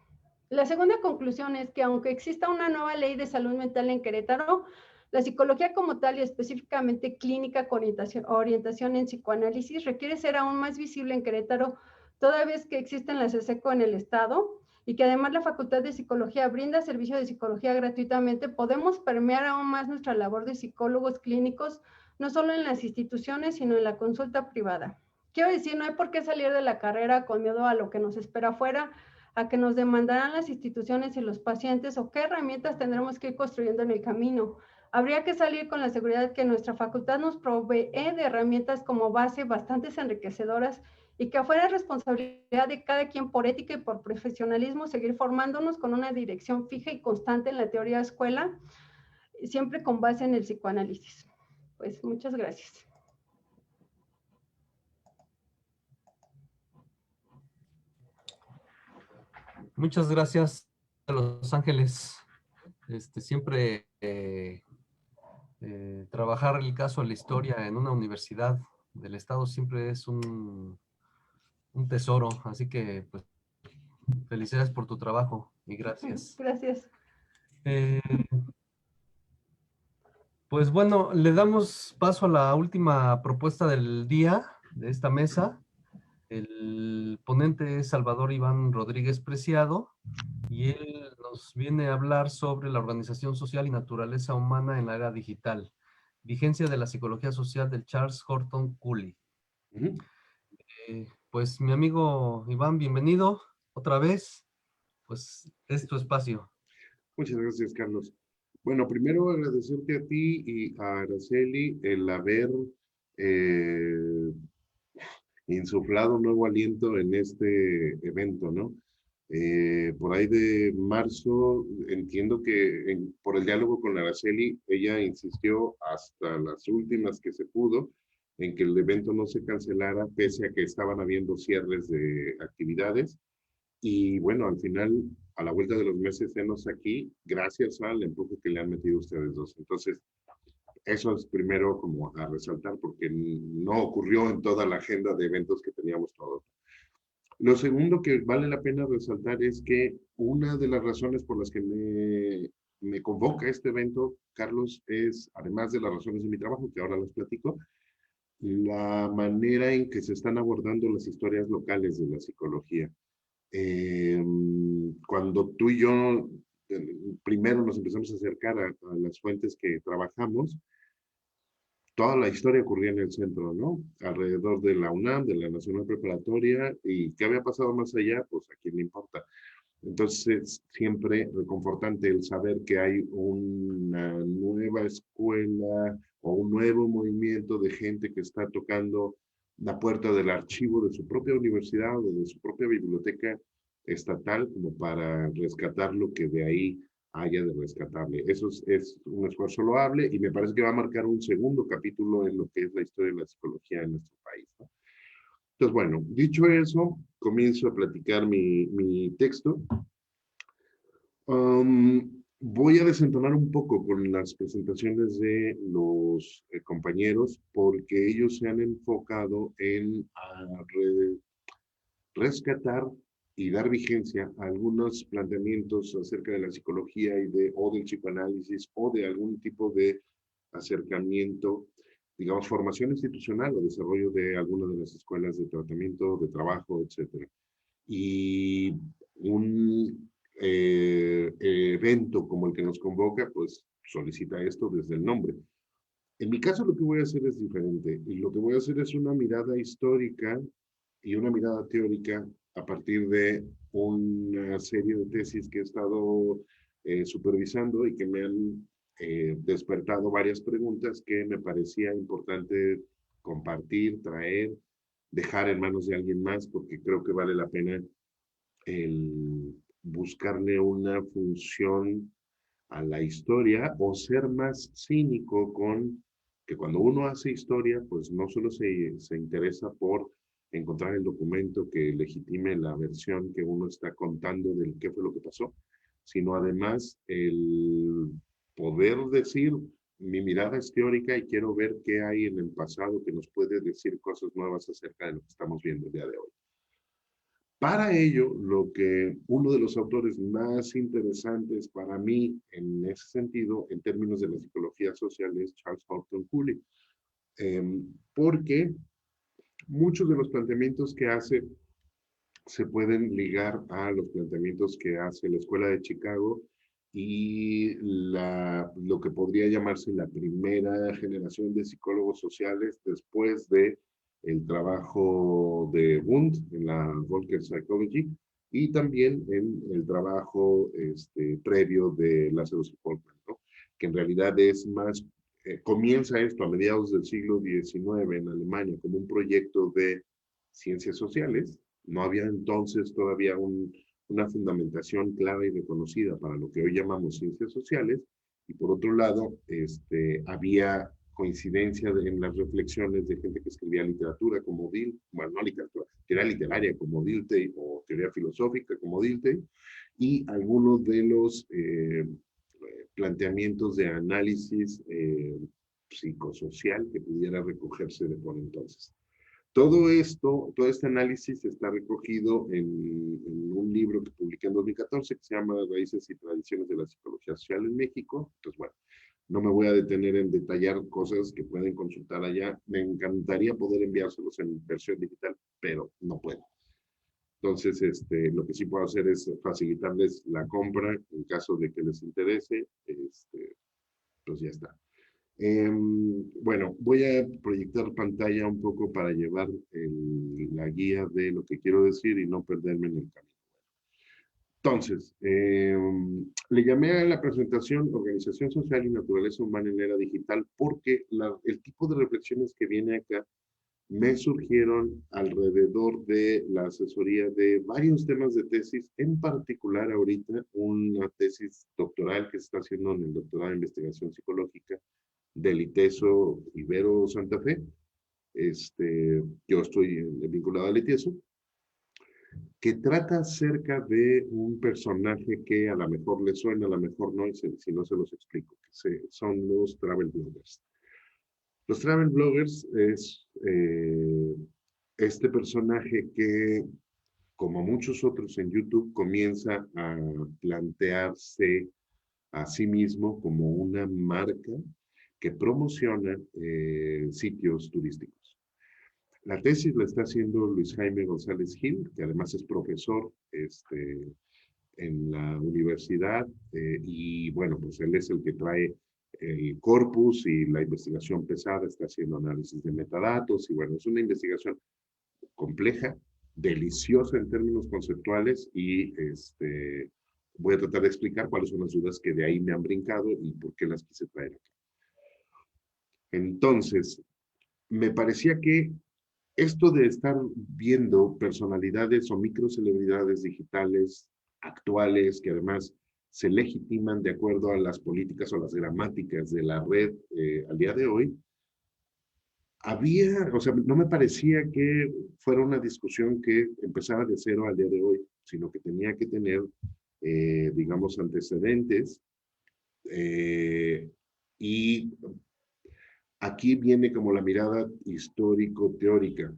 La segunda conclusión es que aunque exista una nueva ley de salud mental en Querétaro, la psicología como tal y específicamente clínica con orientación en psicoanálisis requiere ser aún más visible en Querétaro, toda vez que existen las CESECO en el estado y que además la Facultad de Psicología brinda servicio de psicología gratuitamente, podemos permear aún más nuestra labor de psicólogos clínicos, no solo en las instituciones, sino en la consulta privada. Quiero decir, no hay por qué salir de la carrera con miedo a lo que nos espera afuera, a que nos demandarán las instituciones y los pacientes, o qué herramientas tendremos que ir construyendo en el camino. Habría que salir con la seguridad que nuestra facultad nos provee de herramientas como base bastante enriquecedoras, y que afuera es responsabilidad de cada quien, por ética y por profesionalismo, seguir formándonos con una dirección fija y constante en la teoría de escuela, siempre con base en el psicoanálisis. Pues muchas gracias. Muchas gracias a Los Ángeles. Siempre trabajar el caso de la historia en una universidad del estado siempre es un tesoro, así que pues felicidades por tu trabajo y gracias. Gracias. Pues bueno, le damos paso a la última propuesta del día de esta mesa. El ponente es Salvador Iván Rodríguez Preciado y él nos viene a hablar sobre la organización social y naturaleza humana en la era digital, vigencia de la psicología social del Charles Horton Cooley. Pues mi amigo Iván, bienvenido otra vez, pues es tu espacio. Muchas gracias, Carlos. Bueno, primero agradecerte a ti y a Araceli el haber insuflado un nuevo aliento en este evento, ¿no? Por ahí de marzo, entiendo que por el diálogo con Araceli, ella insistió hasta las últimas que se pudo en que el evento no se cancelara, pese a que estaban habiendo cierres de actividades. Y bueno, al final, a la vuelta de los meses, venos aquí, gracias al empuje que le han metido ustedes dos. Entonces, eso es primero como a resaltar, porque no ocurrió en toda la agenda de eventos que teníamos todos. Lo segundo que vale la pena resaltar es que una de las razones por las que me convoca este evento, Carlos, es, además de las razones de mi trabajo, que ahora las platico, la manera en que se están abordando las historias locales de la psicología. Cuando tú y yo primero nos empezamos a acercar a las fuentes que trabajamos, toda la historia ocurría en el centro, ¿no? Alrededor de la UNAM, de la Nacional Preparatoria, y qué había pasado más allá, pues a quién le importa. Entonces, siempre reconfortante el saber que hay una nueva escuela o un nuevo movimiento de gente que está tocando la puerta del archivo de su propia universidad o de su propia biblioteca estatal como para rescatar lo que de ahí haya de rescatable. Eso es un esfuerzo loable y me parece que va a marcar un segundo capítulo en lo que es la historia de la psicología en nuestro país, ¿no? Entonces, bueno, dicho eso, comienzo a platicar mi texto. Voy a desentonar un poco con las presentaciones de los compañeros porque ellos se han enfocado en rescatar y dar vigencia a algunos planteamientos acerca de la psicología o del psicoanálisis o de algún tipo de acercamiento, digamos, formación institucional o desarrollo de alguna de las escuelas de tratamiento, de trabajo, etc. Y un evento como el que nos convoca, pues solicita esto desde el nombre. En mi caso lo que voy a hacer es diferente y lo que voy a hacer es una mirada histórica y una mirada teórica a partir de una serie de tesis que he estado supervisando y que me han despertado varias preguntas que me parecía importante compartir, traer, dejar en manos de alguien más, porque creo que vale la pena el buscarle una función a la historia o ser más cínico con que cuando uno hace historia, pues no solo se interesa por encontrar el documento que legitime la versión que uno está contando del qué fue lo que pasó, sino además el poder decir, mi mirada es teórica y quiero ver qué hay en el pasado que nos puede decir cosas nuevas acerca de lo que estamos viendo el día de hoy. Para ello, uno de los autores más interesantes para mí en ese sentido, en términos de la psicología social, es Charles Horton Cooley, porque muchos de los planteamientos que hace se pueden ligar a los planteamientos que hace la Escuela de Chicago y lo que podría llamarse la primera generación de psicólogos sociales después de el trabajo de Wundt en la Volcker Psychology y también en el trabajo previo de Lázaro Folkman, ¿no? Que en realidad es más, comienza esto a mediados del siglo XIX en Alemania como un proyecto de ciencias sociales. No había entonces todavía una fundamentación clara y reconocida para lo que hoy llamamos ciencias sociales, y por otro lado, había coincidencia en las reflexiones de gente que escribía literatura como Dilthey, bueno, no literatura, teoría literaria como Dilthey o teoría filosófica como Dilthey, y algunos de los planteamientos de análisis psicosocial que pudiera recogerse de por entonces. Todo esto, todo este análisis está recogido en un libro que publiqué en 2014 que se llama Raíces y Tradiciones de la Psicología Social en México. Entonces, bueno, no me voy a detener en detallar cosas que pueden consultar allá. Me encantaría poder enviárselos en versión digital, pero no puedo. Entonces, lo que sí puedo hacer es facilitarles la compra en caso de que les interese. Pues ya está. Bueno, voy a proyectar pantalla un poco para llevar la guía de lo que quiero decir y no perderme en el camino. Entonces, le llamé a la presentación Organización Social y Naturaleza Humana en Era Digital porque el tipo de reflexiones que viene acá me surgieron alrededor de la asesoría de varios temas de tesis, en particular ahorita una tesis doctoral que se está haciendo en el doctorado de investigación psicológica del ITESO Ibero Santa Fe. Yo estoy vinculado al ITESO, que trata acerca de un personaje que a lo mejor le suena, a lo mejor no, y si no se los explico, que son los travel bloggers. Los travel bloggers es este personaje que, como muchos otros en YouTube, comienza a plantearse a sí mismo como una marca que promociona sitios turísticos. La tesis la está haciendo Luis Jaime González Gil, que además es profesor en la universidad, y bueno, pues él es el que trae el corpus y la investigación pesada, está haciendo análisis de metadatos, y bueno, es una investigación compleja, deliciosa en términos conceptuales, y voy a tratar de explicar cuáles son las dudas que de ahí me han brincado y por qué las quise traer acá. Entonces, me parecía que esto de estar viendo personalidades o microcelebridades digitales actuales que además se legitiman de acuerdo a las políticas o las gramáticas de la red al día de hoy, o sea, no me parecía que fuera una discusión que empezara de cero al día de hoy, sino que tenía que tener, digamos, antecedentes. Y aquí viene como la mirada histórico-teórica.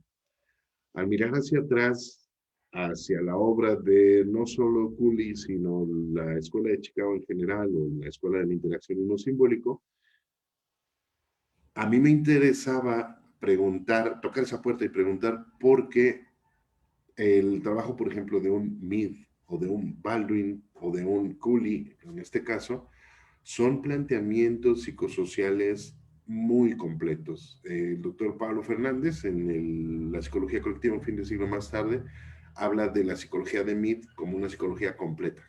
Al mirar hacia atrás, hacia la obra de no solo Cooley, sino la Escuela de Chicago en general, o la Escuela de la Interacción y lo Simbólico, a mí me interesaba preguntar, tocar esa puerta y preguntar por qué el trabajo, por ejemplo, de un Mead, o de un Baldwin, o de un Cooley, en este caso, son planteamientos psicosociales muy completos. El doctor Pablo Fernández, en la psicología colectiva un fin de siglo más tarde, habla de la psicología de Mead como una psicología completa.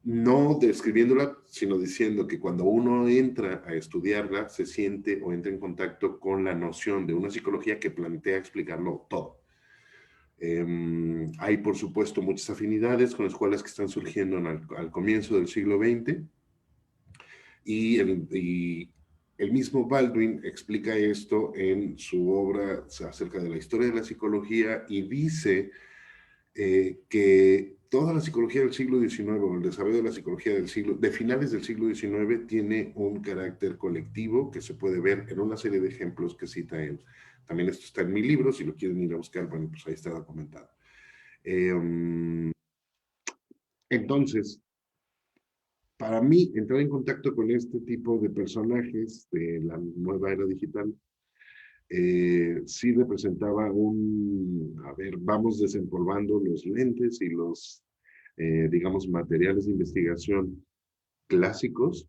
No describiéndola, sino diciendo que cuando uno entra a estudiarla, se siente o entra en contacto con la noción de una psicología que plantea explicarlo todo. Hay, por supuesto, muchas afinidades con escuelas que están surgiendo al comienzo del siglo XX, y el mismo Baldwin explica esto en su obra acerca de la historia de la psicología y dice que toda la psicología del siglo XIX, o el desarrollo de la psicología de finales del siglo XIX, tiene un carácter colectivo que se puede ver en una serie de ejemplos que cita él. También esto está en mi libro, si lo quieren ir a buscar, bueno, pues ahí está documentado. Entonces, para mí, entrar en contacto con este tipo de personajes de la nueva era digital sí representaba a ver, vamos desempolvando los lentes y los, digamos, materiales de investigación clásicos,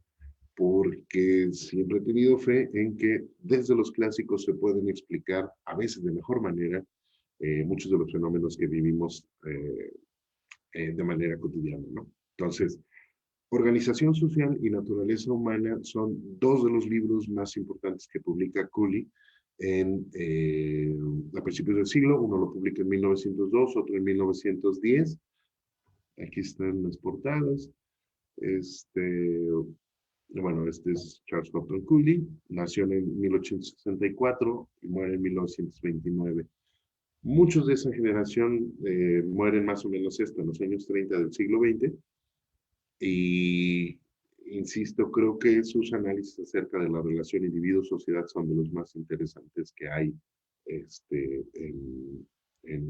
porque siempre he tenido fe en que desde los clásicos se pueden explicar, a veces de mejor manera, muchos de los fenómenos que vivimos de manera cotidiana, ¿no? Entonces, Organización Social y Naturaleza Humana son dos de los libros más importantes que publica Cooley a principios del siglo. Uno lo publica en 1902, otro en 1910. Aquí están las portadas. Bueno, este es Charles Compton Cooley. Nació en 1864 y muere en 1929. Muchos de esa generación mueren más o menos en los años 30 del siglo XX. Y, insisto, creo que sus análisis acerca de la relación individuo-sociedad son de los más interesantes que hay en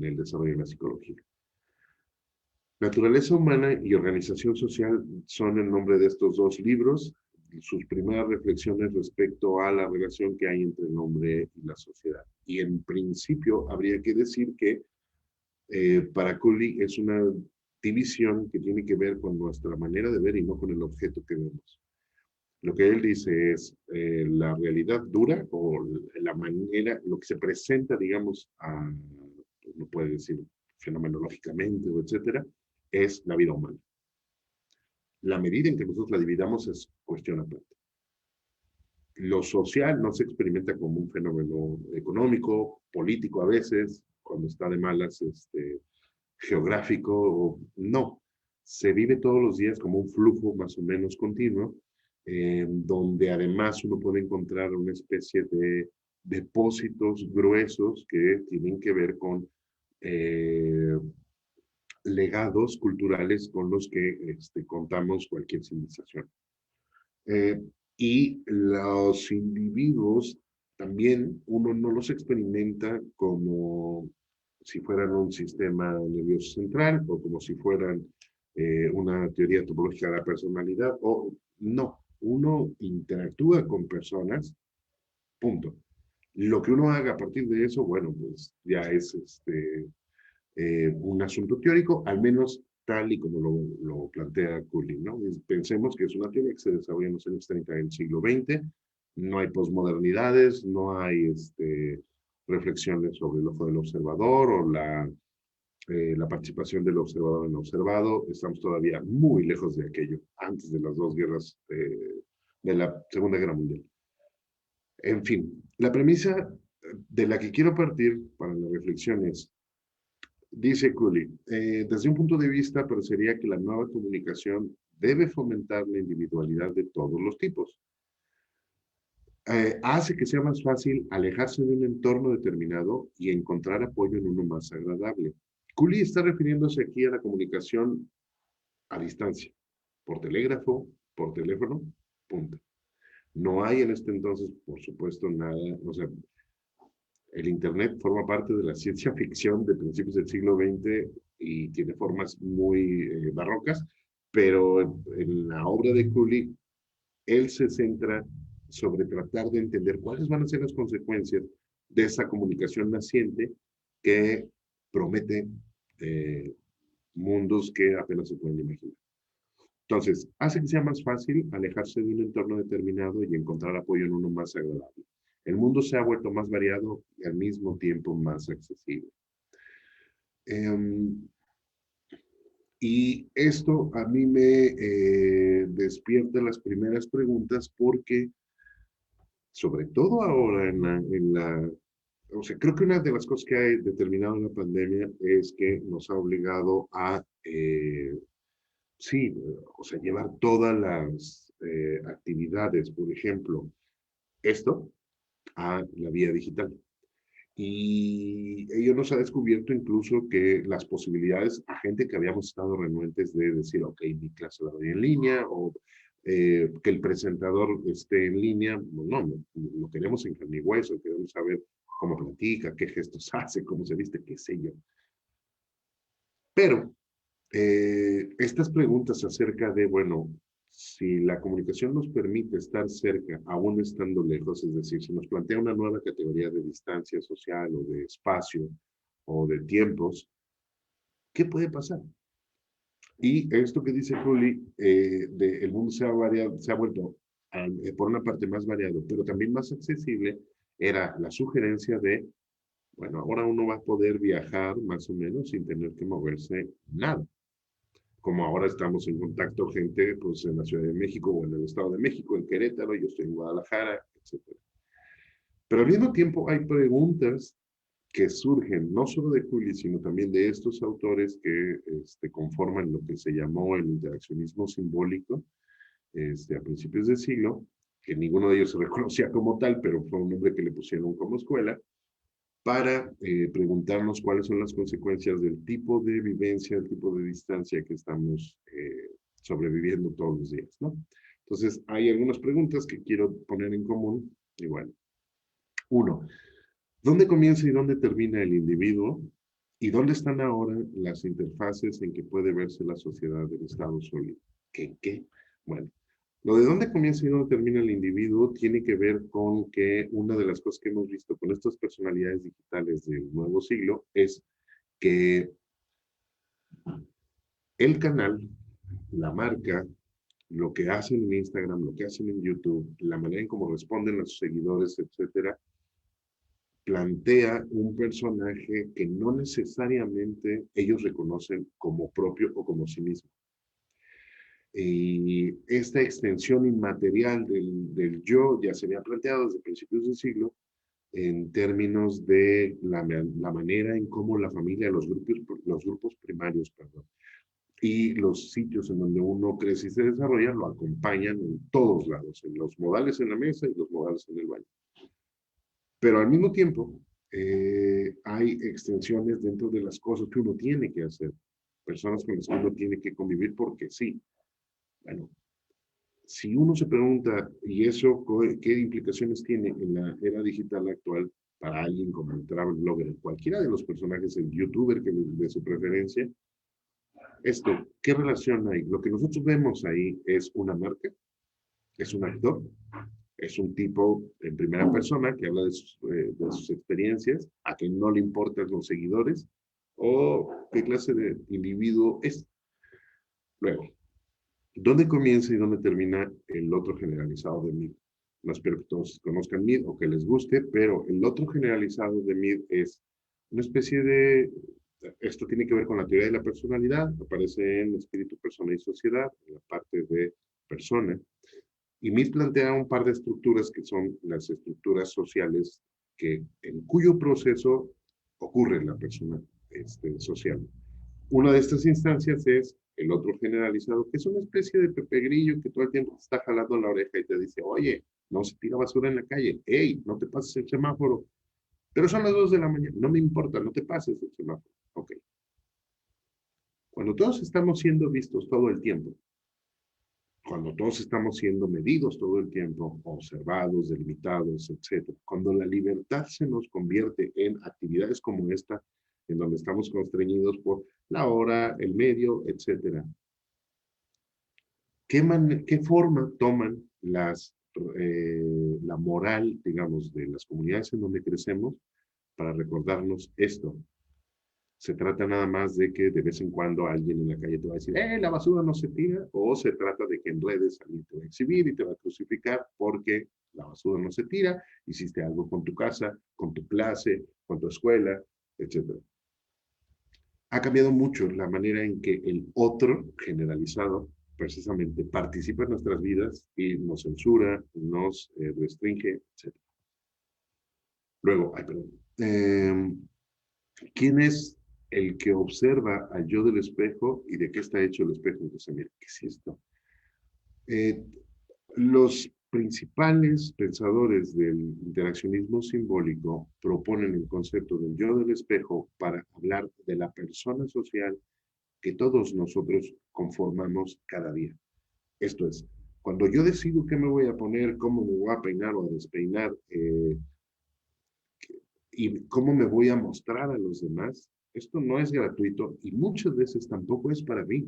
el desarrollo de la psicología. Naturaleza Humana y Organización Social son el nombre de estos dos libros, sus primeras reflexiones respecto a la relación que hay entre el hombre y la sociedad. Y en principio habría que decir que para Cooley es una división que tiene que ver con nuestra manera de ver y no con el objeto que vemos. Lo que él dice es la realidad dura o la manera, lo que se presenta, digamos, no puede decir fenomenológicamente o etcétera, es la vida humana. La medida en que nosotros la dividamos es cuestión aparte. Lo social no se experimenta como un fenómeno económico, político a veces, cuando está de malas, geográfico, no. Se vive todos los días como un flujo más o menos continuo, donde además uno puede encontrar una especie de depósitos gruesos que tienen que ver con legados culturales con los que contamos cualquier civilización. Y los individuos también uno no los experimenta como si fueran un sistema nervioso central o como si fueran una teoría topológica de la personalidad, o no, uno interactúa con personas, punto. Lo que uno haga a partir de eso, bueno, pues ya es un asunto teórico, al menos tal y como lo plantea Cooley, ¿no? Pensemos que es una teoría que se desarrolla en los años 30 del siglo XX, no hay posmodernidades, no hay reflexiones sobre el ojo del observador o la participación del observador en el observado. Estamos todavía muy lejos de aquello, antes de las dos guerras de la Segunda Guerra Mundial. En fin, la premisa de la que quiero partir para la reflexión es, dice Cooley, desde un punto de vista parecería que la nueva comunicación debe fomentar la individualidad de todos los tipos. Hace que sea más fácil alejarse de un entorno determinado y encontrar apoyo en uno más agradable. Cooley está refiriéndose aquí a la comunicación a distancia, por telégrafo, por teléfono, punto. No hay en este entonces, por supuesto, nada, o sea, el Internet forma parte de la ciencia ficción de principios del siglo XX y tiene formas muy barrocas, pero en la obra de Cooley, él se centra sobre tratar de entender cuáles van a ser las consecuencias de esa comunicación naciente que promete mundos que apenas se pueden imaginar. Entonces, hace que sea más fácil alejarse de un entorno determinado y encontrar apoyo en uno más agradable. El mundo se ha vuelto más variado y al mismo tiempo más accesible. Y esto a mí me despierta las primeras preguntas porque, sobre todo ahora o sea, creo que una de las cosas que ha determinado la pandemia es que nos ha obligado a, sí, o sea, llevar todas las actividades, por ejemplo, esto a la vía digital. Y ello nos ha descubierto incluso que las posibilidades a gente que habíamos estado renuentes de decir, ok, mi clase la doy en línea, o que el presentador esté en línea, no, lo queremos en carne y hueso, queremos saber cómo platica, qué gestos hace, cómo se viste, qué sé yo. Pero estas preguntas acerca de, bueno, si la comunicación nos permite estar cerca, aún estando lejos, es decir, si nos plantea una nueva categoría de distancia social o de espacio o de tiempos, ¿qué puede pasar? Y esto que dice Crowley, el mundo se ha vuelto por una parte más variado, pero también más accesible, era la sugerencia de, bueno, ahora uno va a poder viajar más o menos sin tener que moverse nada. Como ahora estamos en contacto gente pues, en la Ciudad de México o en el Estado de México, en Querétaro, yo estoy en Guadalajara, etc. Pero al mismo tiempo hay preguntas que surgen no solo de Crowley, sino también de estos autores que conforman lo que se llamó el interaccionismo simbólico a principios del siglo, que ninguno de ellos se reconocía como tal, pero fue un nombre que le pusieron como escuela, para preguntarnos cuáles son las consecuencias del tipo de vivencia, el tipo de distancia que estamos sobreviviendo todos los días, ¿no? Entonces, hay algunas preguntas que quiero poner en común, y bueno. Uno, ¿dónde comienza y dónde termina el individuo? ¿Y dónde están ahora las interfaces en que puede verse la sociedad del estado sólido? ¿Qué? Bueno, lo de dónde comienza y dónde termina el individuo tiene que ver con que una de las cosas que hemos visto con estas personalidades digitales del nuevo siglo es que el canal, la marca, lo que hacen en Instagram, lo que hacen en YouTube, la manera en cómo responden a sus seguidores, etcétera, plantea un personaje que no necesariamente ellos reconocen como propio o como sí mismo. Y esta extensión inmaterial del yo ya se había planteado desde principios del siglo en términos de la manera en cómo la familia, los grupos primarios, perdón, y los sitios en donde uno crece y se desarrolla lo acompañan en todos lados, en los modales en la mesa y los modales en el baño. Pero al mismo tiempo, hay extensiones dentro de las cosas que uno tiene que hacer, personas con las que uno tiene que convivir porque sí. Bueno, si uno se pregunta, ¿y eso qué implicaciones tiene en la era digital actual para alguien como el travel blogger, cualquiera de los personajes, el youtuber que de su preferencia? Esto, ¿qué relación hay? Lo que nosotros vemos ahí es una marca, es un actor, es un tipo en primera persona que habla de sus experiencias, a quien no le importan los seguidores, o qué clase de individuo es. Luego, ¿dónde comienza y dónde termina el otro generalizado de Mead? No espero que todos conozcan Mead o que les guste, pero el otro generalizado de Mead es una especie de... Esto tiene que ver con la teoría de la personalidad, aparece en Espíritu, Persona y Sociedad, en la parte de persona. Y Mead plantea un par de estructuras que son las estructuras sociales en cuyo proceso ocurre en la persona social. Una de estas instancias es el otro generalizado, que es una especie de Pepe Grillo que todo el tiempo te está jalando la oreja y te dice, oye, no se tira basura en la calle, hey, no te pases el semáforo. Pero son las 2 de la mañana, no me importa, no te pases el semáforo. Ok. Cuando todos estamos siendo vistos todo el tiempo, cuando todos estamos siendo medidos todo el tiempo, observados, delimitados, etc. Cuando la libertad se nos convierte en actividades como esta, en donde estamos constreñidos por la hora, el medio, etc. ¿Qué forma toman la moral, digamos, de las comunidades en donde crecemos para recordarnos esto? ¿Se trata nada más de que de vez en cuando alguien en la calle te va a decir, la basura no se tira? ¿O se trata de que en redes alguien te va a exhibir y te va a crucificar porque la basura no se tira, hiciste algo con tu casa, con tu clase, con tu escuela, etcétera? Ha cambiado mucho la manera en que el otro, generalizado, precisamente participa en nuestras vidas y nos censura, nos restringe, etcétera. Luego, ¿quién es el que observa al yo del espejo y de qué está hecho el espejo? Entonces, mira, ¿qué es esto? Los principales pensadores del interaccionismo simbólico proponen el concepto del yo del espejo para hablar de la persona social que todos nosotros conformamos cada día. Esto es, cuando yo decido qué me voy a poner, cómo me voy a peinar o a despeinar, y cómo me voy a mostrar a los demás, esto no es gratuito y muchas veces tampoco es para mí.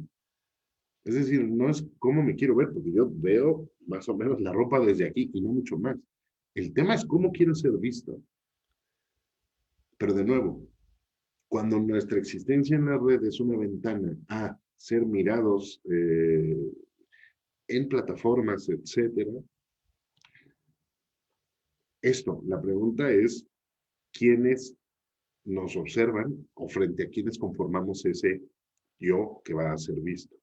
Es decir, no es cómo me quiero ver, porque yo veo más o menos la ropa desde aquí y no mucho más. El tema es cómo quiero ser visto. Pero de nuevo, cuando nuestra existencia en la red es una ventana a ser mirados en plataformas, etcétera, la pregunta es, ¿quiénes nos observan o frente a quienes conformamos ese yo que va a ser visto?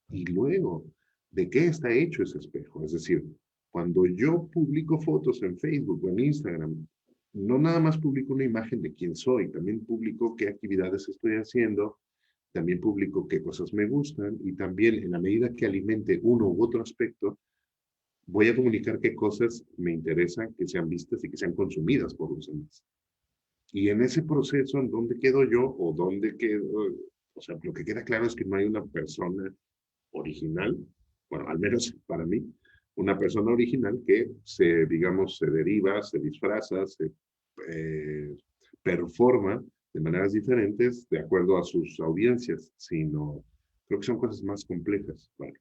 Y luego, ¿de qué está hecho ese espejo? Es decir, cuando yo publico fotos en Facebook o en Instagram, no nada más publico una imagen de quién soy, también publico qué actividades estoy haciendo, también publico qué cosas me gustan y también en la medida que alimente uno u otro aspecto, voy a comunicar qué cosas me interesan que sean vistas y que sean consumidas por los demás. Y en ese proceso, ¿en dónde quedo yo o dónde quedo? O sea, lo que queda claro es que no hay una persona original, bueno, al menos para mí, una persona original que se, digamos, se deriva, se disfraza, se performa de maneras diferentes de acuerdo a sus audiencias, sino creo que son cosas más complejas. Vale.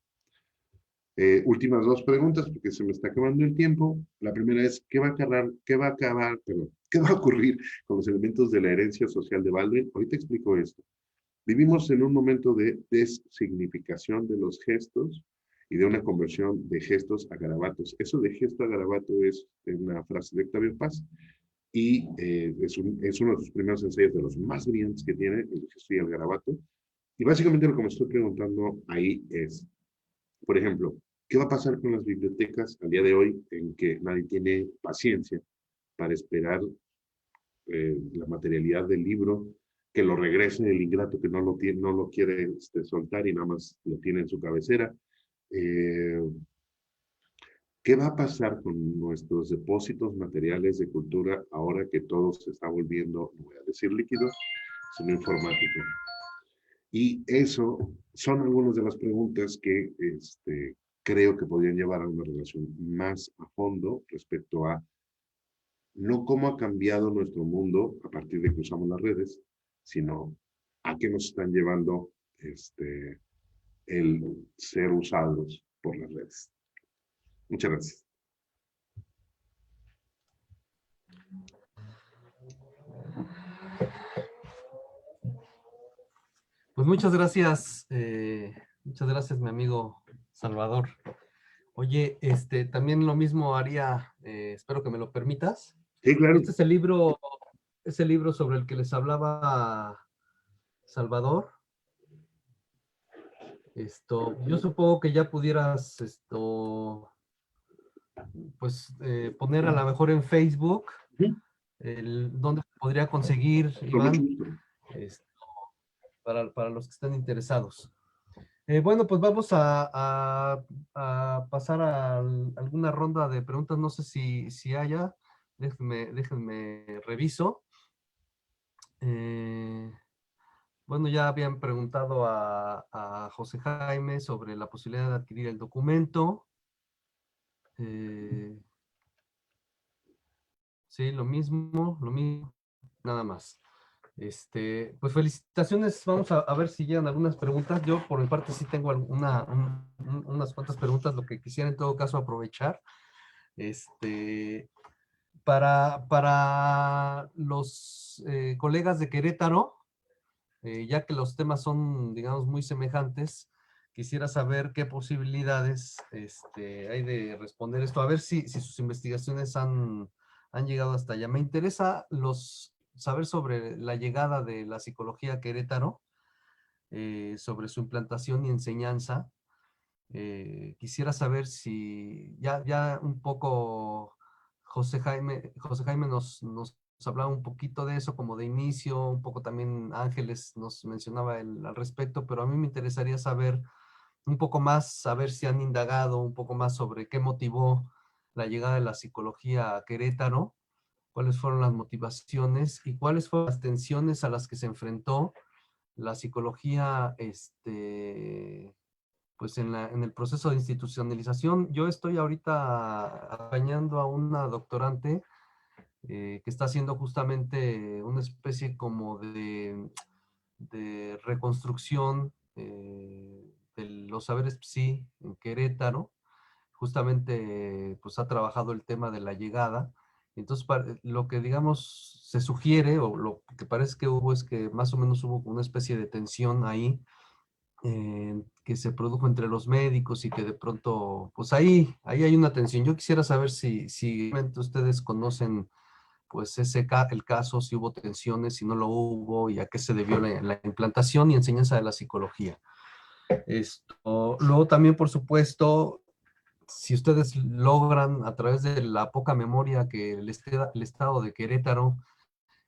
Últimas dos preguntas, porque se me está acabando el tiempo. La primera es, ¿qué va a ocurrir con los elementos de la herencia social de Baldwin? Ahorita explico esto. Vivimos en un momento de designificación de los gestos y de una conversión de gestos a garabatos. Eso de gesto a garabato es una frase de Octavio Paz y es uno de sus primeros ensayos de los más brillantes que tiene, el gesto y el garabato. Y básicamente lo que me estoy preguntando ahí es, por ejemplo, ¿qué va a pasar con las bibliotecas al día de hoy en que nadie tiene paciencia para esperar la materialidad del libro, que lo regrese el ingrato que no lo quiere soltar y nada más lo tiene en su cabecera? ¿Qué va a pasar con nuestros depósitos materiales de cultura ahora que todo se está volviendo, no voy a decir líquido, sino informático? Y eso son algunas de las preguntas que creo que podrían llevar a una relación más a fondo respecto a no cómo ha cambiado nuestro mundo a partir de que usamos las redes, sino a qué nos están llevando el ser usados por las redes. Muchas gracias. Pues muchas gracias, mi amigo Salvador. Oye, también lo mismo haría, espero que me lo permitas. Sí, claro. Este es el libro sobre el que les hablaba Salvador. Yo supongo que ya pudieras, pues, poner a lo mejor en Facebook, donde podría conseguir, Iván, para los que estén interesados. Bueno, pues vamos a pasar a alguna ronda de preguntas. No sé si haya. Déjenme reviso. Bueno, ya habían preguntado a José Jaime sobre la posibilidad de adquirir el documento. Sí, lo mismo, nada más. Pues felicitaciones, vamos a ver si llegan algunas preguntas. Yo por mi parte sí tengo unas cuantas preguntas, lo que quisiera en todo caso aprovechar. Para los colegas de Querétaro, ya que los temas son, digamos, muy semejantes, quisiera saber qué posibilidades hay de responder esto, a ver si sus investigaciones han llegado hasta allá. Me interesa saber sobre la llegada de la psicología a Querétaro, sobre su implantación y enseñanza. Quisiera saber si ya un poco José Jaime nos hablaba un poquito de eso como de inicio, un poco también Ángeles nos mencionaba al respecto, pero a mí me interesaría saber un poco más, saber si han indagado un poco más sobre qué motivó la llegada de la psicología a Querétaro, cuáles fueron las motivaciones y cuáles fueron las tensiones a las que se enfrentó la psicología, pues en el proceso de institucionalización. Yo estoy ahorita acompañando a una doctorante que está haciendo justamente una especie como de reconstrucción de los saberes psi en Querétaro. Justamente pues ha trabajado el tema de la llegada. Entonces lo que digamos se sugiere o lo que parece que hubo es que más o menos hubo una especie de tensión ahí que se produjo entre los médicos y que de pronto pues ahí hay una tensión. Yo quisiera saber si realmente ustedes conocen pues el caso, si hubo tensiones, si no lo hubo y a qué se debió la implantación y enseñanza de la psicología. Luego también, por supuesto, si ustedes logran a través de la poca memoria que el estado de Querétaro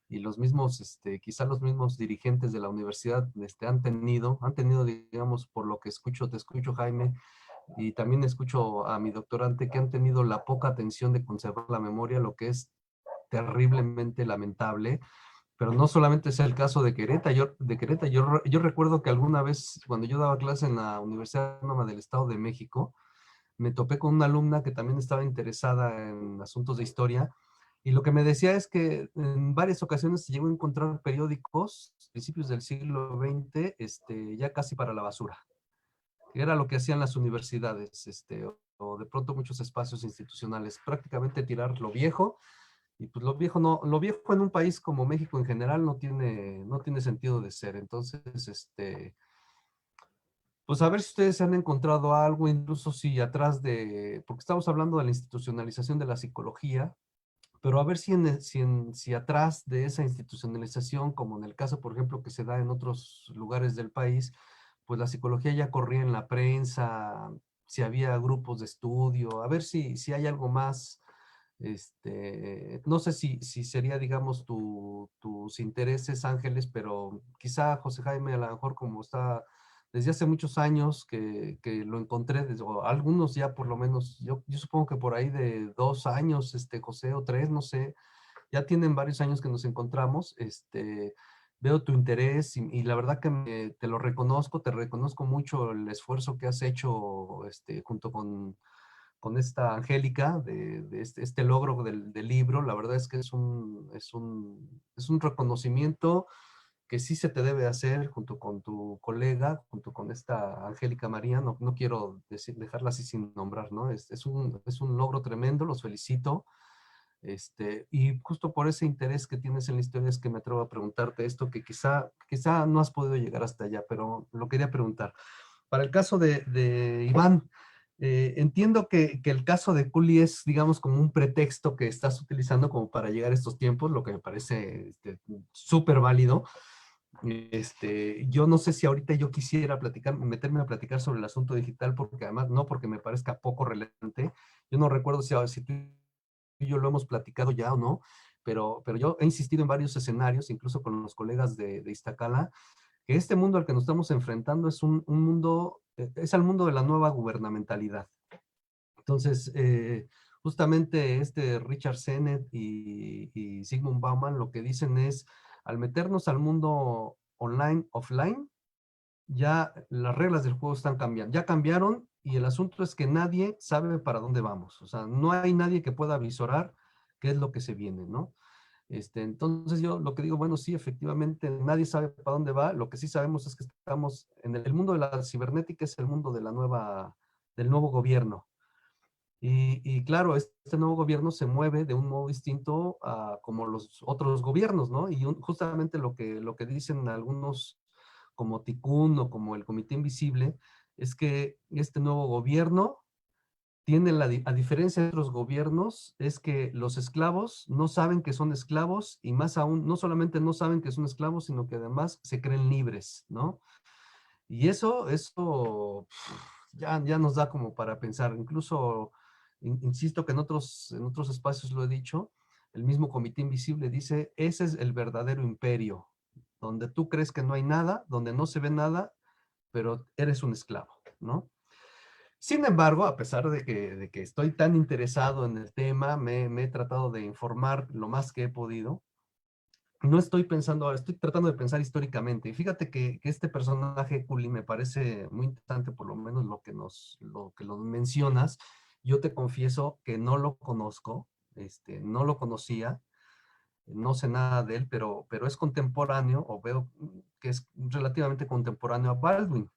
y los mismos, quizá los mismos dirigentes de la universidad han tenido, digamos, por lo que escucho, te escucho, Jaime, y también escucho a mi doctorante, que han tenido la poca atención de conservar la memoria, lo que es terriblemente lamentable. Pero no solamente es el caso de Querétaro. Yo recuerdo que alguna vez, cuando yo daba clase en la Universidad Autónoma del Estado de México, me topé con una alumna que también estaba interesada en asuntos de historia, y lo que me decía es que en varias ocasiones se llegó a encontrar periódicos, principios del siglo XX, ya casi para la basura, que era lo que hacían las universidades, o de pronto muchos espacios institucionales, prácticamente tirar lo viejo. Y pues lo viejo en un país como México en general no tiene sentido de ser. Entonces, pues a ver si ustedes han encontrado algo, incluso si atrás porque estamos hablando de la institucionalización de la psicología, pero a ver si atrás de esa institucionalización, como en el caso, por ejemplo, que se da en otros lugares del país, pues la psicología ya corría en la prensa, si había grupos de estudio, a ver si hay algo más. No sé si sería, digamos, tus intereses, Ángeles, pero quizá José Jaime, a lo mejor como está desde hace muchos años que lo encontré, o algunos ya por lo menos, yo supongo que por ahí de 2 años, José, o 3, no sé, ya tienen varios años que nos encontramos, veo tu interés y la verdad que te reconozco mucho el esfuerzo que has hecho, junto con esta Angélica, de este logro del libro. La verdad es que es un reconocimiento que sí se te debe hacer junto con tu colega, junto con esta Angélica María. No quiero dejarla así sin nombrar, ¿no? Es un logro tremendo, los felicito. Y justo por ese interés que tienes en la historia es que me atrevo a preguntarte esto, que quizá no has podido llegar hasta allá, pero lo quería preguntar. Para el caso de Iván, entiendo que el caso de Culi es, digamos, como un pretexto que estás utilizando como para llegar a estos tiempos, lo que me parece súper válido. Yo no sé si ahorita yo quisiera meterme a platicar sobre el asunto digital, porque además, no porque me parezca poco relevante. Yo no recuerdo si tú y yo lo hemos platicado ya o no, pero yo he insistido en varios escenarios, incluso con los colegas de Iztacala, que este mundo al que nos estamos enfrentando es un mundo, es el mundo de la nueva gubernamentalidad. Entonces, justamente Richard Sennett y Zygmunt Bauman lo que dicen es, al meternos al mundo online, offline, ya las reglas del juego están cambiando, ya cambiaron, y el asunto es que nadie sabe para dónde vamos. O sea, no hay nadie que pueda visorar qué es lo que se viene, ¿no? Entonces yo lo que digo, bueno, sí, efectivamente, nadie sabe para dónde va. Lo que sí sabemos es que estamos en el mundo de la cibernética, es el mundo del nuevo gobierno. Y claro, este nuevo gobierno se mueve de un modo distinto a como los otros gobiernos, ¿no? Y justamente lo que dicen algunos como Ticún o como el Comité Invisible es que este nuevo gobierno tiene a diferencia de otros gobiernos, es que los esclavos no saben que son esclavos, y más aún, no solamente no saben que son esclavos, sino que además se creen libres, ¿no? Y eso ya nos da como para pensar. Incluso, insisto que en otros espacios lo he dicho, el mismo Comité Invisible dice, ese es el verdadero imperio, donde tú crees que no hay nada, donde no se ve nada, pero eres un esclavo, ¿no? Sin embargo, a pesar de que estoy tan interesado en el tema, me he tratado de informar lo más que he podido. No estoy pensando, estoy tratando de pensar históricamente. Y fíjate que este personaje, Culi, me parece muy interesante, por lo menos lo que mencionas. Yo te confieso que no lo conozco, no lo conocía, no sé nada de él, pero es contemporáneo, o veo que es relativamente contemporáneo a Baldwin.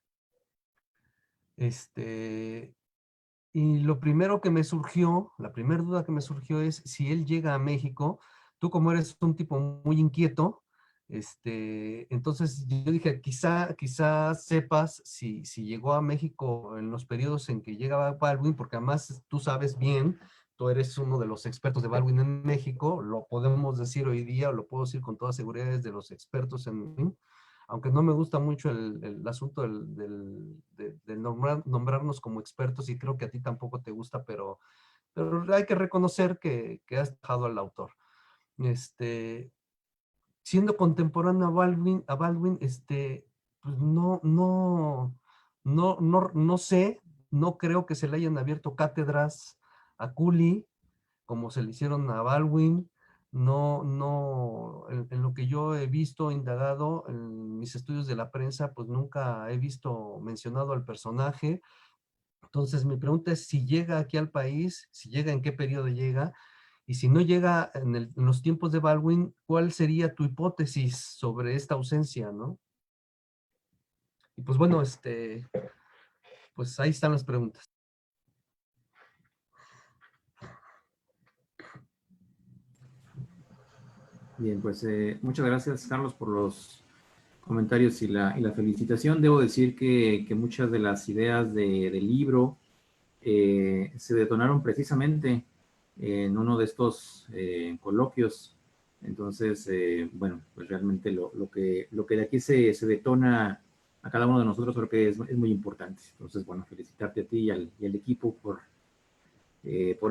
Y lo primero que me surgió, la primera duda que me surgió es si él llega a México, tú como eres un tipo muy inquieto, entonces yo dije, quizá sepas si llegó a México en los periodos en que llegaba Baldwin, porque además tú sabes bien, tú eres uno de los expertos de Baldwin en México, lo podemos decir hoy día, o lo puedo decir con toda seguridad, es de los expertos en, aunque no me gusta mucho el asunto de nombrarnos como expertos, y creo que a ti tampoco te gusta, pero hay que reconocer que has dejado al autor. Siendo contemporáneo a Baldwin, pues no sé, no creo que se le hayan abierto cátedras a Cooley como se le hicieron a Baldwin. No, en lo que yo he visto, indagado, en mis estudios de la prensa, pues nunca he visto mencionado al personaje. Entonces mi pregunta es si llega aquí al país, si llega, en qué periodo llega, y si no llega en los tiempos de Baldwin, ¿cuál sería tu hipótesis sobre esta ausencia, no? Y pues bueno, pues ahí están las preguntas. Bien, pues muchas gracias, Carlos, por los comentarios y la felicitación. Debo decir que muchas de las ideas del libro se detonaron precisamente en uno de estos coloquios. Entonces, bueno, pues realmente lo que de aquí se detona a cada uno de nosotros creo que es muy importante. Entonces, bueno, felicitarte a ti y al equipo por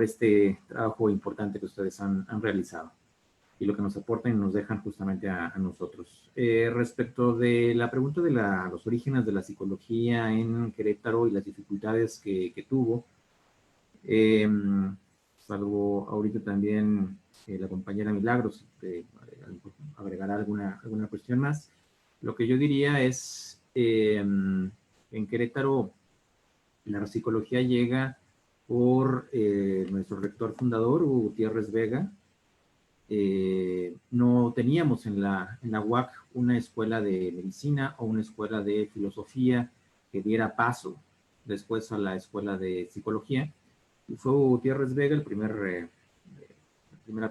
este trabajo importante que ustedes han realizado y lo que nos aportan y nos dejan justamente a nosotros. Respecto de la pregunta de los orígenes de la psicología en Querétaro y las dificultades que tuvo, salvo ahorita también la compañera Milagros, agregará alguna cuestión más. Lo que yo diría es, en Querétaro, la psicología llega por nuestro rector fundador, Hugo Gutiérrez Vega. No teníamos en la UAC una escuela de medicina o una escuela de filosofía que diera paso después a la escuela de psicología. Y fue Gutiérrez Vega la primera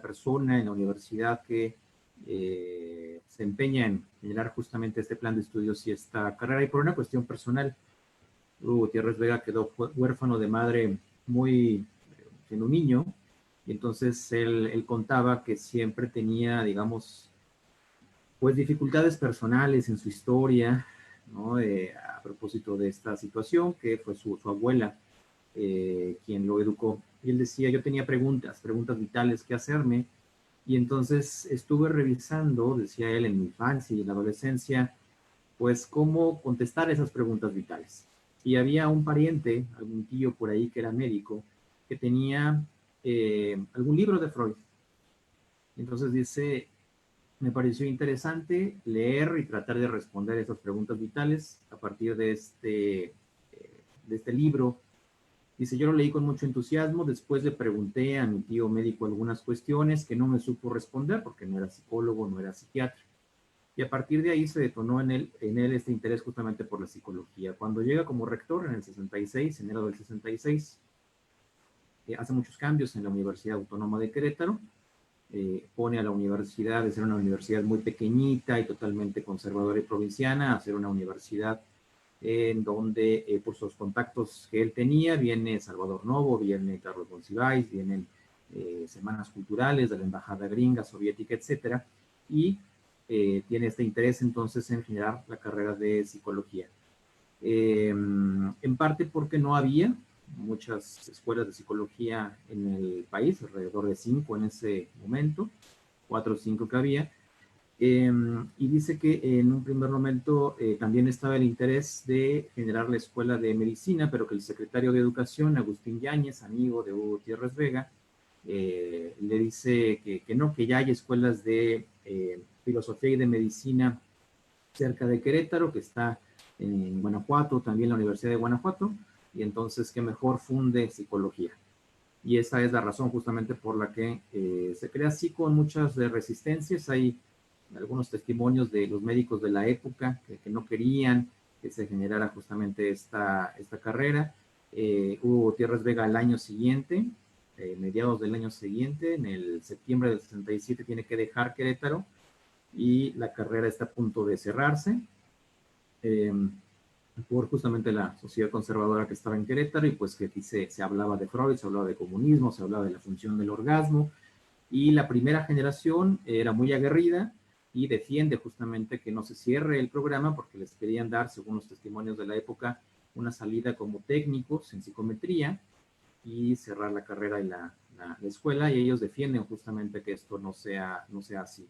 persona en la universidad que se empeña en generar justamente este plan de estudios y esta carrera. Y por una cuestión personal, Gutiérrez Vega quedó huérfano de madre muy siendo un niño, y entonces él contaba que siempre tenía, digamos, pues dificultades personales en su historia, ¿no? A propósito de esta situación, que fue su abuela quien lo educó. Y él decía, yo tenía preguntas vitales que hacerme, y entonces estuve revisando, decía él, en mi infancia y en la adolescencia, pues cómo contestar esas preguntas vitales. Y había un pariente, algún tío por ahí que era médico, que tenía algún libro de Freud. Entonces dice, me pareció interesante leer y tratar de responder esas preguntas vitales a partir de este libro. Dice, yo lo leí con mucho entusiasmo, después le pregunté a mi tío médico algunas cuestiones que no me supo responder porque no era psicólogo, no era psiquiatra. Y a partir de ahí se detonó en él este interés justamente por la psicología. Cuando llega como rector en el 66, enero del 66, hace muchos cambios en la Universidad Autónoma de Querétaro, pone a la universidad de ser una universidad muy pequeñita y totalmente conservadora y provinciana a ser una universidad en donde por sus contactos que él tenía viene Salvador Novo, viene Carlos Monsiváis, vienen semanas culturales de la embajada gringa, soviética, etcétera, y tiene este interés entonces en generar la carrera de psicología. En parte porque no había muchas escuelas de psicología en el país, alrededor de 5 en ese momento, 4 o 5 que había, y dice que en un primer momento también estaba el interés de generar la escuela de medicina, pero que el secretario de Educación, Agustín Yáñez, amigo de Hugo Gutiérrez Vega, le dice que no, que ya hay escuelas de filosofía y de medicina cerca de Querétaro, que está en Guanajuato, también la Universidad de Guanajuato, y entonces que mejor funde psicología. Y esa es la razón justamente por la que se crea así, con muchas resistencias. Hay algunos testimonios de los médicos de la época que no querían que se generara justamente esta carrera. Hugo Gutiérrez Vega al año siguiente, mediados del año siguiente, en el septiembre del 67, tiene que dejar Querétaro y la carrera está a punto de cerrarse por justamente la sociedad conservadora que estaba en Querétaro, y pues que aquí se hablaba de Freud, se hablaba de comunismo, se hablaba de la función del orgasmo, y la primera generación era muy aguerrida y defiende justamente que no se cierre el programa porque les querían dar, según los testimonios de la época, una salida como técnicos en psicometría y cerrar la carrera y la escuela, y ellos defienden justamente que esto no sea así.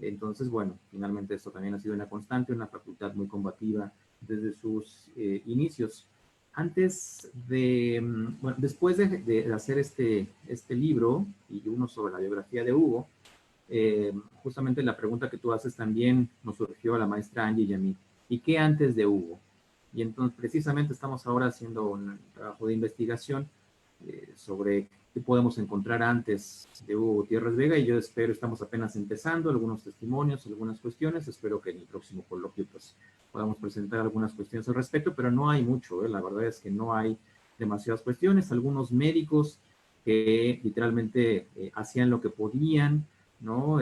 Entonces, bueno, finalmente esto también ha sido una constante, una facultad muy combativa desde sus inicios. Antes de, bueno, después de hacer este libro y uno sobre la biografía de Hugo, justamente la pregunta que tú haces también nos surgió a la maestra Angie y a mí. ¿Y qué antes de Hugo? Y entonces precisamente estamos ahora haciendo un trabajo de investigación sobre qué podemos encontrar antes de Hugo Gutiérrez Vega, y yo espero, estamos apenas empezando, algunos testimonios, algunas cuestiones, espero que en el próximo coloquio pues podamos presentar algunas cuestiones al respecto, pero no hay mucho, la verdad es que no hay demasiadas cuestiones, algunos médicos que literalmente hacían lo que podían, ¿no?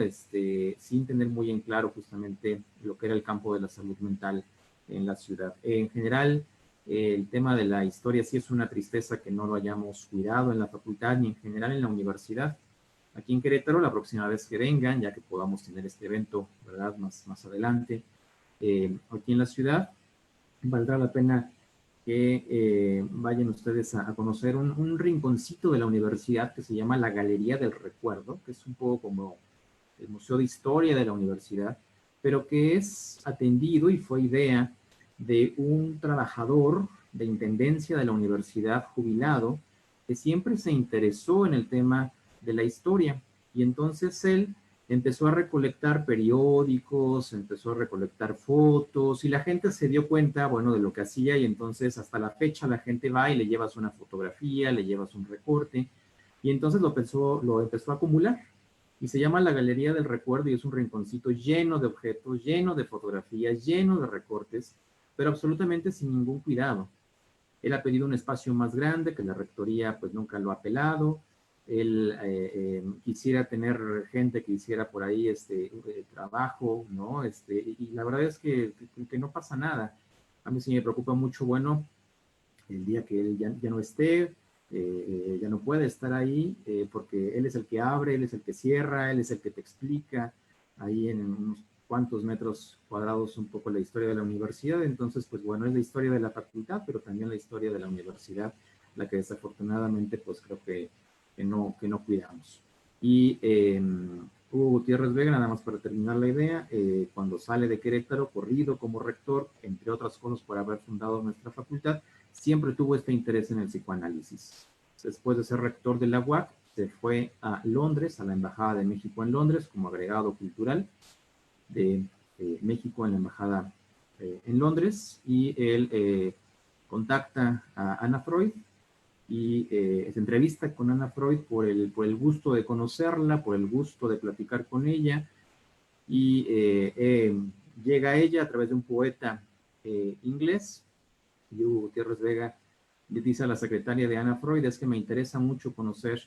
Sin tener muy en claro justamente lo que era el campo de la salud mental en la ciudad. En general, el tema de la historia sí es una tristeza que no lo hayamos cuidado en la facultad ni en general en la universidad. Aquí en Querétaro, la próxima vez que vengan, ya que podamos tener este evento, ¿verdad? Más adelante, aquí en la ciudad, valdrá la pena que vayan ustedes a conocer un rinconcito de la universidad que se llama la Galería del Recuerdo, que es un poco como el Museo de Historia de la universidad, pero que es atendido y fue idea de un trabajador de intendencia de la universidad jubilado que siempre se interesó en el tema de la historia, y entonces él empezó a recolectar periódicos, empezó a recolectar fotos, y la gente se dio cuenta, bueno, de lo que hacía, y entonces hasta la fecha la gente va y le llevas una fotografía, le llevas un recorte, y entonces lo empezó a acumular, y se llama la Galería del Recuerdo, y es un rinconcito lleno de objetos, lleno de fotografías, lleno de recortes, pero absolutamente sin ningún cuidado. Él ha pedido un espacio más grande, que la rectoría pues nunca lo ha apelado. Él quisiera tener gente que hiciera por ahí trabajo, ¿no? Y la verdad es que no pasa nada. A mí sí me preocupa mucho, bueno, el día que él ya no esté, ya no puede estar ahí, porque él es el que abre, él es el que cierra, él es el que te explica ahí en unos cuantos metros cuadrados un poco la historia de la universidad. Entonces, pues bueno, es la historia de la facultad, pero también la historia de la universidad, la que desafortunadamente pues creo que no cuidamos. Y Hugo Gutiérrez Vega, nada más para terminar la idea, cuando sale de Querétaro, corrido como rector, entre otras cosas por haber fundado nuestra facultad, siempre tuvo este interés en el psicoanálisis. Después de ser rector de la UAC, se fue a Londres, a la Embajada de México en Londres, como agregado cultural de México en la Embajada en Londres, y él contacta a Ana Freud y se entrevista con Ana Freud por el gusto de conocerla, por el gusto de platicar con ella, y llega a ella a través de un poeta inglés. Y Hugo Gutiérrez Vega le dice a la secretaria de Ana Freud: es que me interesa mucho conocer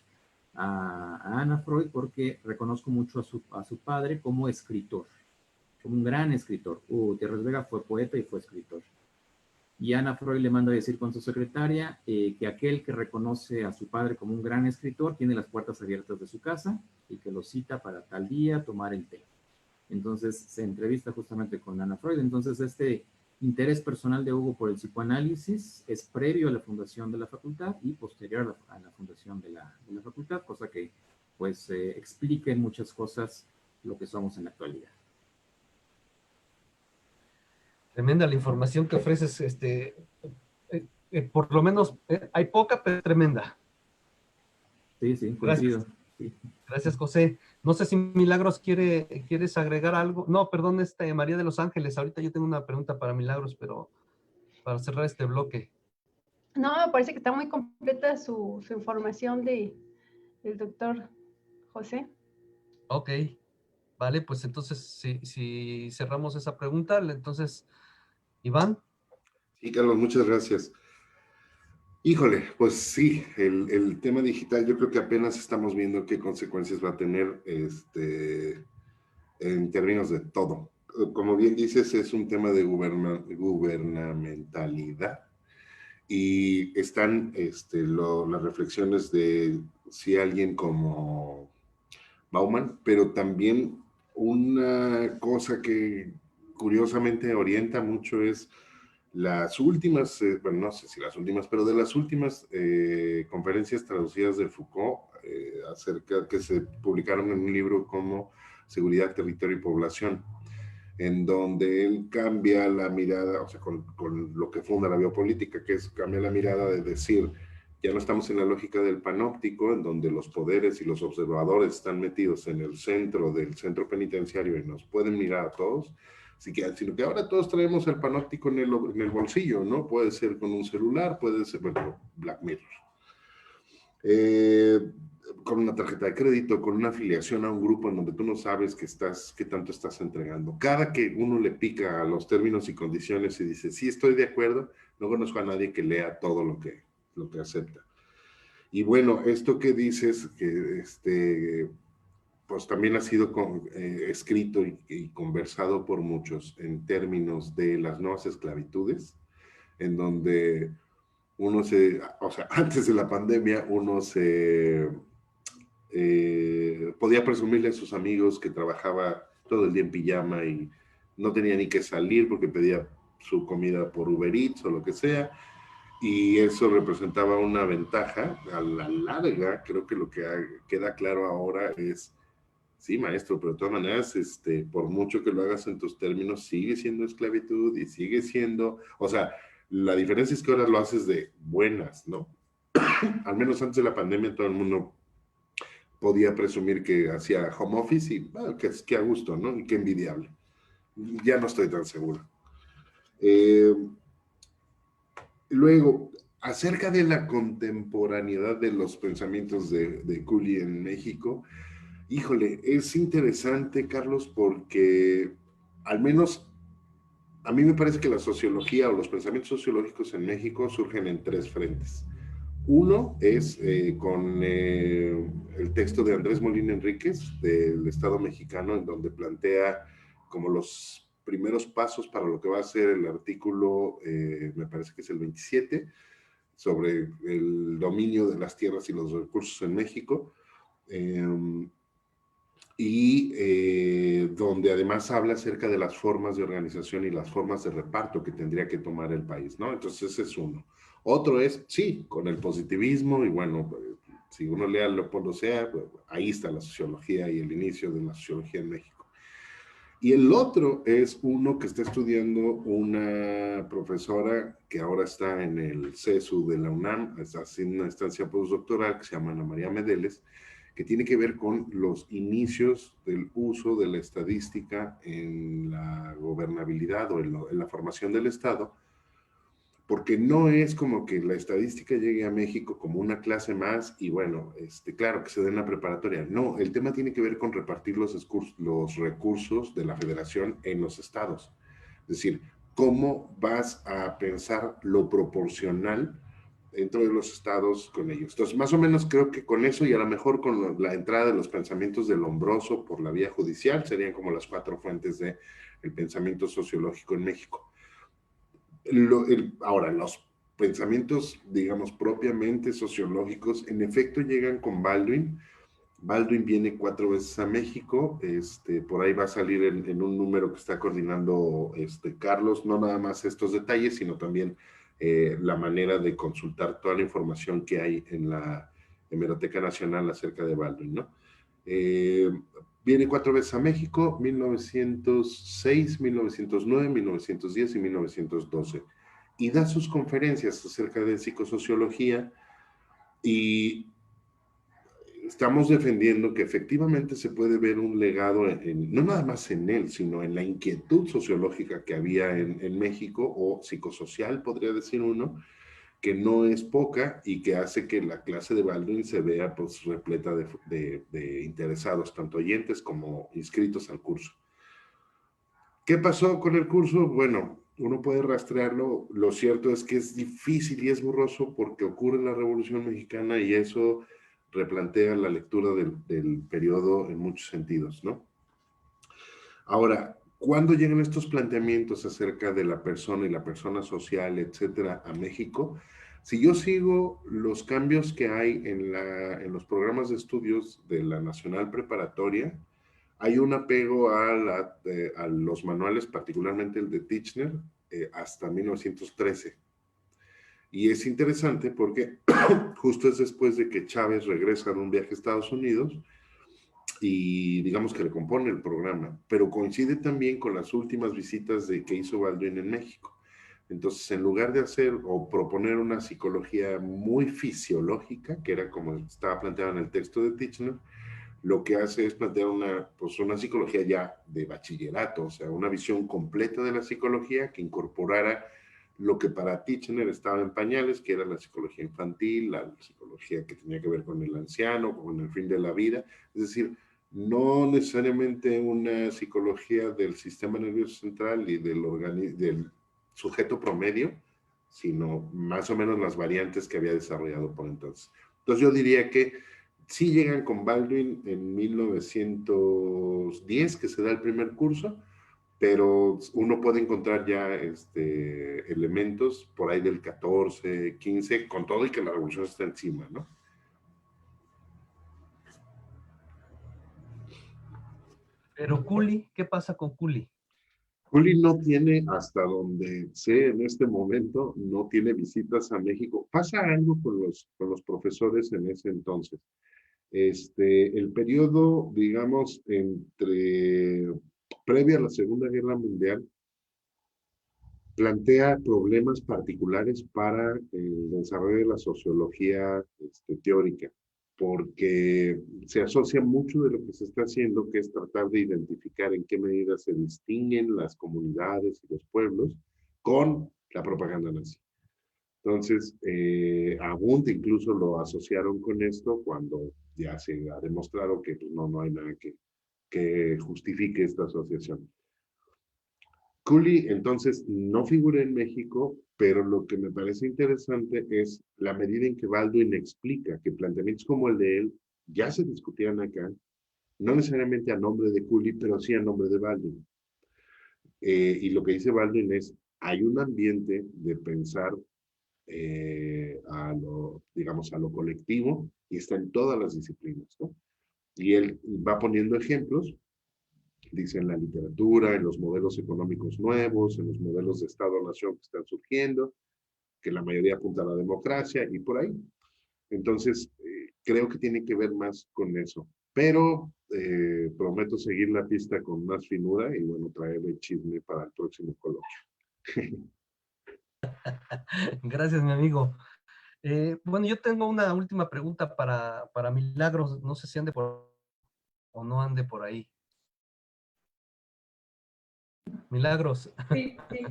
a Ana Freud porque reconozco mucho a su padre como escritor, como un gran escritor. Hugo Gutiérrez Vega fue poeta y fue escritor. Y Ana Freud le manda a decir con su secretaria que aquel que reconoce a su padre como un gran escritor tiene las puertas abiertas de su casa y que lo cita para tal día tomar el té. Entonces se entrevista justamente con Ana Freud. Entonces este interés personal de Hugo por el psicoanálisis es previo a la fundación de la facultad y posterior a la fundación de la facultad, cosa que pues explica en muchas cosas lo que somos en la actualidad. Tremenda la información que ofreces, por lo menos hay poca, pero tremenda. Sí, Gracias. coincido. Sí. Gracias, José. No sé si Milagros quieres agregar algo. No, perdón, María de los Ángeles. Ahorita yo tengo una pregunta para Milagros, pero para cerrar este bloque. No, me parece que está muy completa su información del doctor José. Ok, vale, pues entonces si cerramos esa pregunta, entonces, Iván. Sí, Carlos, muchas gracias. Híjole, pues sí, el tema digital yo creo que apenas estamos viendo qué consecuencias va a tener en términos de todo. Como bien dices, es un tema de gubernamentalidad y están las reflexiones de si alguien como Bauman, pero también una cosa que curiosamente orienta mucho es las últimas, bueno, no sé si las últimas, pero de las últimas conferencias traducidas de Foucault acerca que se publicaron en un libro como Seguridad, Territorio y Población, en donde él cambia la mirada, o sea, con lo que funda la biopolítica, que es cambia la mirada de decir, ya no estamos en la lógica del panóptico, en donde los poderes y los observadores están metidos en el centro del centro penitenciario y nos pueden mirar a todos, sino que ahora todos traemos el panóptico en el bolsillo, ¿no? Puede ser con un celular, puede ser, bueno, Black Mirror. Con una tarjeta de crédito, con una afiliación a un grupo en donde tú no sabes qué tanto estás entregando. Cada que uno le pica a los términos y condiciones y dice, sí, estoy de acuerdo, no conozco a nadie que lea todo lo que acepta. Y bueno, esto que dices, que pues también ha sido escrito y conversado por muchos en términos de las nuevas esclavitudes, en donde o sea, antes de la pandemia, uno podía presumirle a sus amigos que trabajaba todo el día en pijama y no tenía ni que salir porque pedía su comida por Uber Eats o lo que sea, y eso representaba una ventaja. A la larga, creo que lo que queda claro ahora es, sí, maestro, pero de todas maneras, por mucho que lo hagas en tus términos, sigue siendo esclavitud y sigue siendo, o sea, la diferencia es que ahora lo haces de buenas, ¿no? Al menos antes de la pandemia todo el mundo podía presumir que hacía home office y bueno, que a gusto, ¿no? Y qué envidiable. Ya no estoy tan seguro. Luego, acerca de la contemporaneidad de los pensamientos de Cooley en México, híjole, es interesante, Carlos, porque al menos a mí me parece que la sociología o los pensamientos sociológicos en México surgen en tres frentes. Uno es con el texto de Andrés Molina Enríquez del Estado mexicano, en donde plantea como los primeros pasos para lo que va a ser el artículo, me parece que es el 27, sobre el dominio de las tierras y los recursos en México, donde además habla acerca de las formas de organización y las formas de reparto que tendría que tomar el país, ¿no? Entonces ese es uno. Otro es, sí, con el positivismo, y bueno, si uno lee a Leopoldo Sea, pues, ahí está la sociología y el inicio de la sociología en México. Y el otro es uno que está estudiando una profesora que ahora está en el CESU de la UNAM, está haciendo una estancia postdoctoral que se llama Ana María Medeles, que tiene que ver con los inicios del uso de la estadística en la gobernabilidad o en la formación del Estado, porque no es como que la estadística llegue a México como una clase más y bueno, claro, que se dé en la preparatoria. No, el tema tiene que ver con repartir los recursos de la federación en los estados. Es decir, ¿cómo vas a pensar lo proporcional dentro de los estados con ellos? Entonces, más o menos creo que con eso y a lo mejor con la entrada de los pensamientos de Lombroso por la vía judicial serían como las cuatro fuentes del pensamiento sociológico en México. Ahora, los pensamientos, digamos, propiamente sociológicos, en efecto llegan con Baldwin. Baldwin viene 4 veces a México, por ahí va a salir en un número que está coordinando Carlos, no nada más estos detalles, sino también la manera de consultar toda la información que hay en la Hemeroteca Nacional acerca de Baldwin, ¿no? Viene 4 veces a México, 1906, 1909, 1910 y 1912. Y da sus conferencias acerca de psicosociología y estamos defendiendo que efectivamente se puede ver un legado, no nada más en él, sino en la inquietud sociológica que había en México, o psicosocial, podría decir uno, que no es poca y que hace que la clase de Baldwin se vea pues repleta de interesados, tanto oyentes como inscritos al curso. ¿Qué pasó con el curso? Bueno, uno puede rastrearlo. Lo cierto es que es difícil y es borroso porque ocurre la Revolución Mexicana y eso replantea la lectura del periodo en muchos sentidos, ¿no? Ahora, ¿cuándo llegan estos planteamientos acerca de la persona y la persona social, etcétera, a México? Si yo sigo los cambios que hay en los programas de estudios de la Nacional Preparatoria, hay un apego a los manuales, particularmente el de Titchener, hasta 1913. Y es interesante porque justo es después de que Chávez regresa de un viaje a Estados Unidos y digamos que le compone el programa, pero coincide también con las últimas visitas que hizo Baldwin en México. Entonces, en lugar de hacer o proponer una psicología muy fisiológica, que era como estaba planteado en el texto de Titchener, lo que hace es plantear pues una psicología ya de bachillerato, o sea, una visión completa de la psicología que incorporara lo que para Titchener estaba en pañales, que era la psicología infantil, la psicología que tenía que ver con el anciano, con el fin de la vida, es decir, no necesariamente una psicología del sistema nervioso central y del sujeto promedio, sino más o menos las variantes que había desarrollado por entonces. Entonces yo diría que sí llegan con Baldwin en 1910, que se da el primer curso, pero uno puede encontrar ya elementos por ahí del 14, 15, con todo y que la revolución está encima, ¿no? Pero Culi, ¿qué pasa con Culi? Juli no tiene, hasta donde sé en este momento, no tiene visitas a México. Pasa algo con los profesores en ese entonces. El periodo, digamos, previo a la Segunda Guerra Mundial, plantea problemas particulares para el desarrollo de la sociología teórica, porque se asocia mucho de lo que se está haciendo, que es tratar de identificar en qué medida se distinguen las comunidades y los pueblos con la propaganda nazi. Entonces, a Wundt incluso lo asociaron con esto cuando ya se ha demostrado que pues, no hay nada que justifique esta asociación. Cooley entonces no figura en México, pero lo que me parece interesante es la medida en que Baldwin explica que planteamientos como el de él ya se discutían acá, no necesariamente a nombre de Cooley, pero sí a nombre de Baldwin. Y lo que dice Baldwin es, hay un ambiente de pensar digamos, a lo colectivo y está en todas las disciplinas, ¿no? Y él va poniendo ejemplos, dice en la literatura, en los modelos económicos nuevos, en los modelos de Estado-Nación que están surgiendo, que la mayoría apunta a la democracia y por ahí. Entonces, creo que tiene que ver más con eso. Pero prometo seguir la pista con más finura y bueno, traerle chisme para el próximo coloquio. Gracias, mi amigo. Bueno, yo tengo una última pregunta para Milagros. No sé si ande por o no ande por ahí. Milagros. Sí, sí.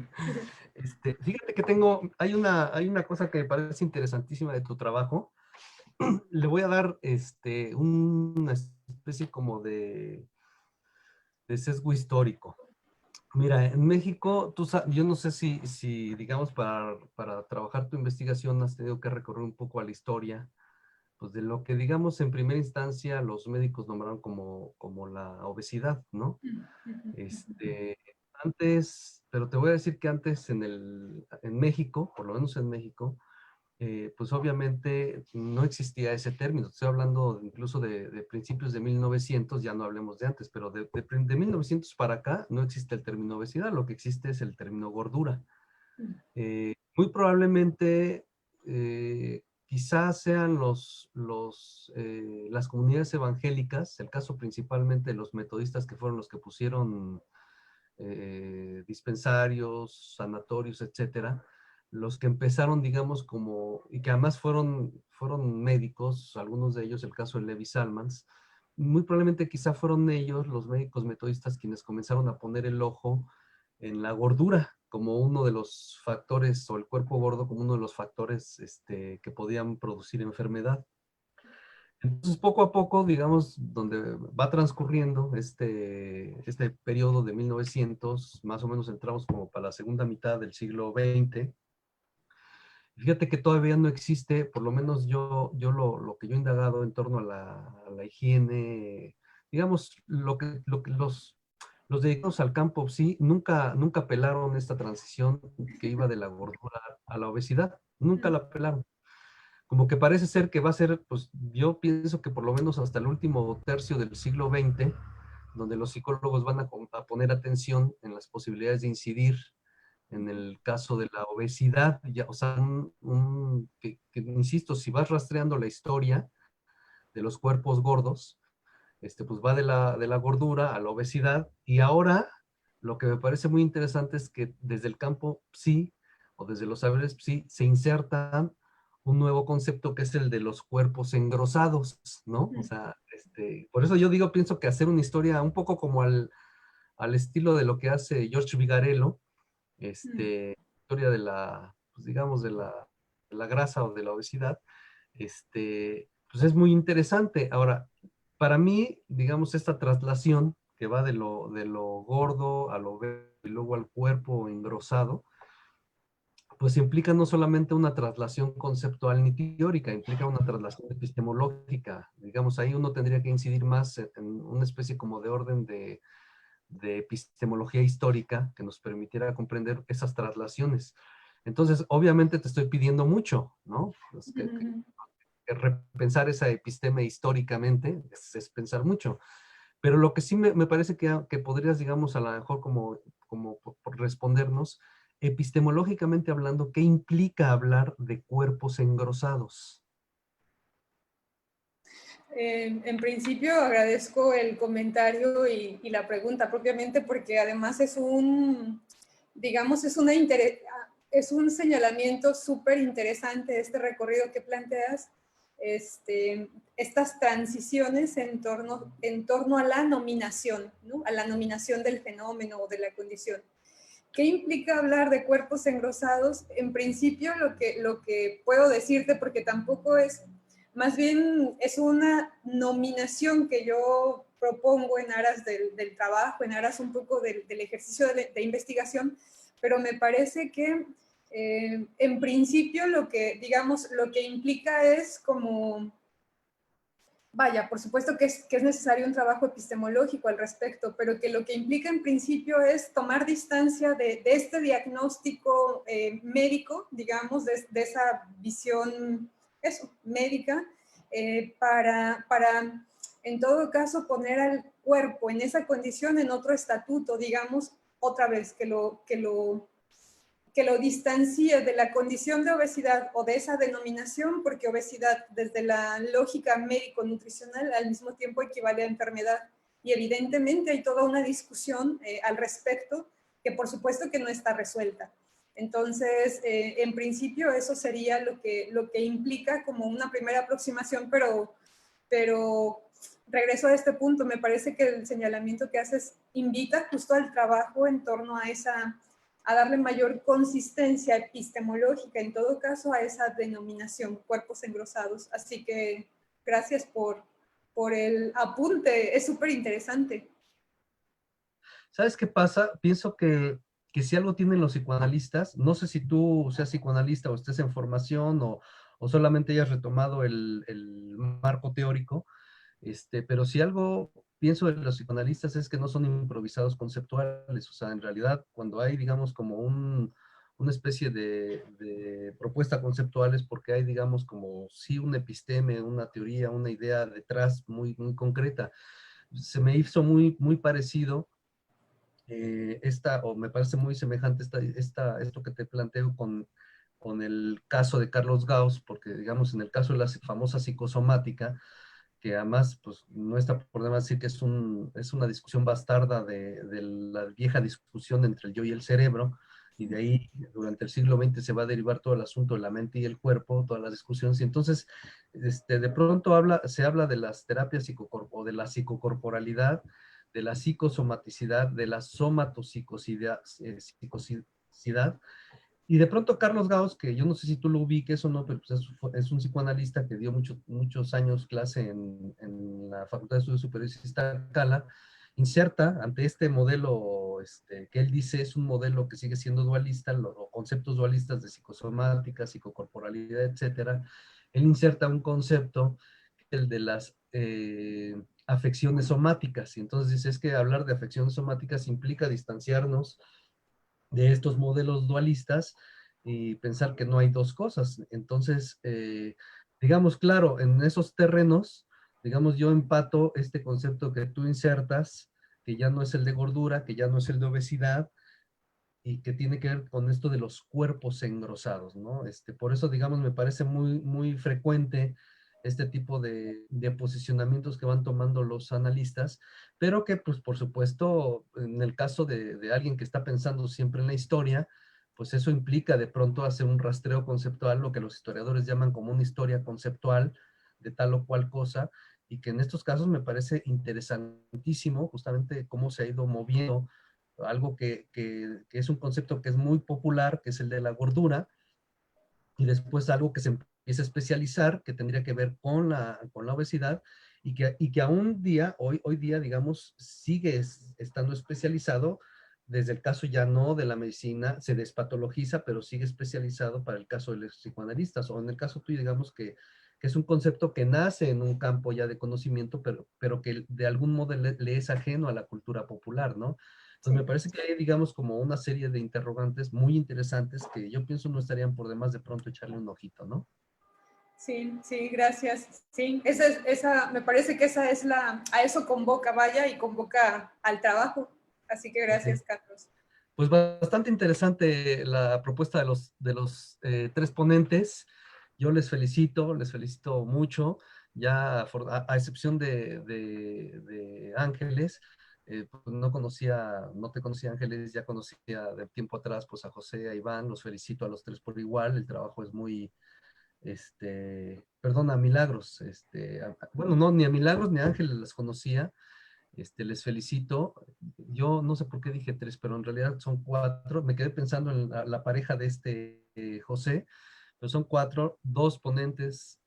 Fíjate que hay una cosa que me parece interesantísima de tu trabajo. Le voy a dar una especie como de sesgo histórico. Mira, en México, yo no sé si digamos, para trabajar tu investigación has tenido que recorrer un poco a la historia, pues de lo que, digamos, en primera instancia los médicos nombraron como la obesidad, ¿no? Antes, pero te voy a decir que antes en México, por lo menos en México, pues obviamente no existía ese término. Estoy hablando incluso de principios de 1900, ya no hablemos de antes, pero de 1900 para acá no existe el término obesidad, lo que existe es el término gordura. Muy probablemente, quizás sean las comunidades evangélicas, el caso principalmente de los metodistas que fueron los que pusieron dispensarios, sanatorios, etcétera, los que empezaron, digamos, y que además fueron médicos, algunos de ellos, el caso de Levi Salmans, muy probablemente quizá fueron ellos, los médicos metodistas, quienes comenzaron a poner el ojo en la gordura como uno de los factores, o el cuerpo gordo como uno de los factores que podían producir enfermedad. Entonces, poco a poco, digamos, donde va transcurriendo este periodo de 1900, más o menos entramos como para la segunda mitad del siglo XX. Fíjate que todavía no existe, por lo menos lo que yo he indagado en torno a la higiene, digamos, los dedicados al campo, sí, nunca pelaron esta transición que iba de la gordura a la obesidad, nunca la pelaron. Como que parece ser que va a ser, pues yo pienso que por lo menos hasta el último tercio del siglo XX, donde los psicólogos van a poner atención en las posibilidades de incidir en el caso de la obesidad, ya, o sea, insisto, si vas rastreando la historia de los cuerpos gordos, pues va de la gordura a la obesidad, y ahora lo que me parece muy interesante es que desde el campo psi, o desde los saberes psi, se insertan un nuevo concepto que es el de los cuerpos engrosados, ¿no? O sea, por eso yo digo, pienso que hacer una historia un poco como al estilo de lo que hace George Vigarello, historia de la, pues digamos, de la grasa o de la obesidad, pues es muy interesante. Ahora, para mí, digamos, esta traslación que va de lo gordo a lo obeso y luego al cuerpo engrosado, pues implica no solamente una traslación conceptual ni teórica, implica una traslación epistemológica. Digamos, ahí uno tendría que incidir más en una especie como de orden de epistemología histórica que nos permitiera comprender esas traslaciones. Entonces, obviamente te estoy pidiendo mucho, ¿no? Pues que repensar esa episteme históricamente es pensar mucho. Pero lo que sí me parece que podrías, digamos, a lo mejor como por respondernos, epistemológicamente hablando, ¿qué implica hablar de cuerpos engrosados? En principio agradezco el comentario y la pregunta propiamente porque además es digamos, es un señalamiento súper interesante este recorrido que planteas, estas transiciones en torno a la nominación, ¿no? A la nominación del fenómeno o de la condición. ¿Qué implica hablar de cuerpos engrosados? En principio lo que puedo decirte, porque tampoco más bien es una nominación que yo propongo en aras del trabajo, en aras un poco del ejercicio de investigación, pero me parece que en principio digamos, lo que implica es como, vaya, por supuesto que es necesario un trabajo epistemológico al respecto, pero que lo que implica en principio es tomar distancia de este diagnóstico médico, digamos, de esa visión médica, para en todo caso poner al cuerpo en esa condición en otro estatuto, digamos, otra vez, que lo distancie de la condición de obesidad o de esa denominación, porque obesidad desde la lógica médico-nutricional al mismo tiempo equivale a enfermedad. Y evidentemente hay toda una discusión al respecto que por supuesto que no está resuelta. Entonces, en principio eso sería lo que implica como una primera aproximación, pero regreso a este punto, me parece que el señalamiento que haces invita justo al trabajo en torno a darle mayor consistencia epistemológica, en todo caso, a esa denominación, cuerpos engrosados. Así que gracias por el apunte, es súper interesante. ¿Sabes qué pasa? Pienso que si algo tienen los psicoanalistas, no sé si tú seas psicoanalista o estés en formación o solamente hayas retomado el marco teórico, pero si algo pienso de los psicoanalistas es que no son improvisados conceptuales, o sea, en realidad cuando hay, digamos, como una especie de propuesta conceptual es porque hay, digamos, como sí un episteme, una teoría, una idea detrás muy, muy concreta. Se me hizo muy parecido o me parece muy semejante esto que te planteo con el caso de Carlos Gauss, porque digamos en el caso de la famosa psicosomática, que además pues no está por demás decir que es una discusión bastarda de la vieja discusión entre el yo y el cerebro, y de ahí durante el siglo XX se va a derivar todo el asunto de la mente y el cuerpo, todas las discusiones, y entonces de pronto se habla de las terapias o de la psicocorporalidad, de la psicosomaticidad, de la somatopsicosidad, Y de pronto Carlos Gauss, que yo no sé si tú lo ubiques o no, pero pues es un psicoanalista que dio muchos años clase en la Facultad de Estudios Superiores Iztacala, inserta ante este modelo que él dice es un modelo que sigue siendo dualista, los conceptos dualistas de psicosomática, psicocorporalidad, etcétera. Él inserta un concepto, el de las afecciones somáticas, y entonces dice, es que hablar de afecciones somáticas implica distanciarnos de estos modelos dualistas y pensar que no hay dos cosas. Entonces, digamos, claro, en esos terrenos, digamos, yo empato este concepto que tú insertas, que ya no es el de gordura, que ya no es el de obesidad, y que tiene que ver con esto de los cuerpos engrosados, ¿no? Por eso, digamos, me parece muy frecuente este tipo de posicionamientos que van tomando los analistas, pero que, pues, por supuesto, en el caso de alguien que está pensando siempre en la historia, pues eso implica de pronto hacer un rastreo conceptual, lo que los historiadores llaman como una historia conceptual de tal o cual cosa, y que en estos casos me parece interesantísimo justamente cómo se ha ido moviendo algo que es un concepto que es muy popular, que es el de la gordura, y después algo que se empieza a especializar, que tendría que ver con la obesidad, y que aún día, hoy día, digamos, sigue estando especializado, desde el caso ya no de la medicina, se despatologiza, pero sigue especializado para el caso de los psicoanalistas, o en el caso tuyo, digamos que es un concepto que nace en un campo ya de conocimiento, pero que de algún modo le es ajeno a la cultura popular, ¿no? Entonces me parece que hay, digamos, como una serie de interrogantes muy interesantes que yo pienso no estarían por demás de pronto echarle un ojito, ¿no? Sí, sí, gracias. Sí, me parece que esa es a eso convoca, vaya, y convoca al trabajo. Así que gracias, Sí. Carlos. Pues bastante interesante la propuesta de los tres ponentes. Yo les felicito mucho, ya a excepción de Ángeles, pues no te conocía Ángeles, ya conocía de tiempo atrás pues a José, a Iván, los felicito a los tres por igual, el trabajo es muy, perdón, a Milagros, bueno, no, ni a Milagros ni a Ángeles las conocía, les felicito. Yo no sé por qué dije tres, pero en realidad son cuatro. Me quedé pensando en la pareja de José, pero son cuatro, dos ponentes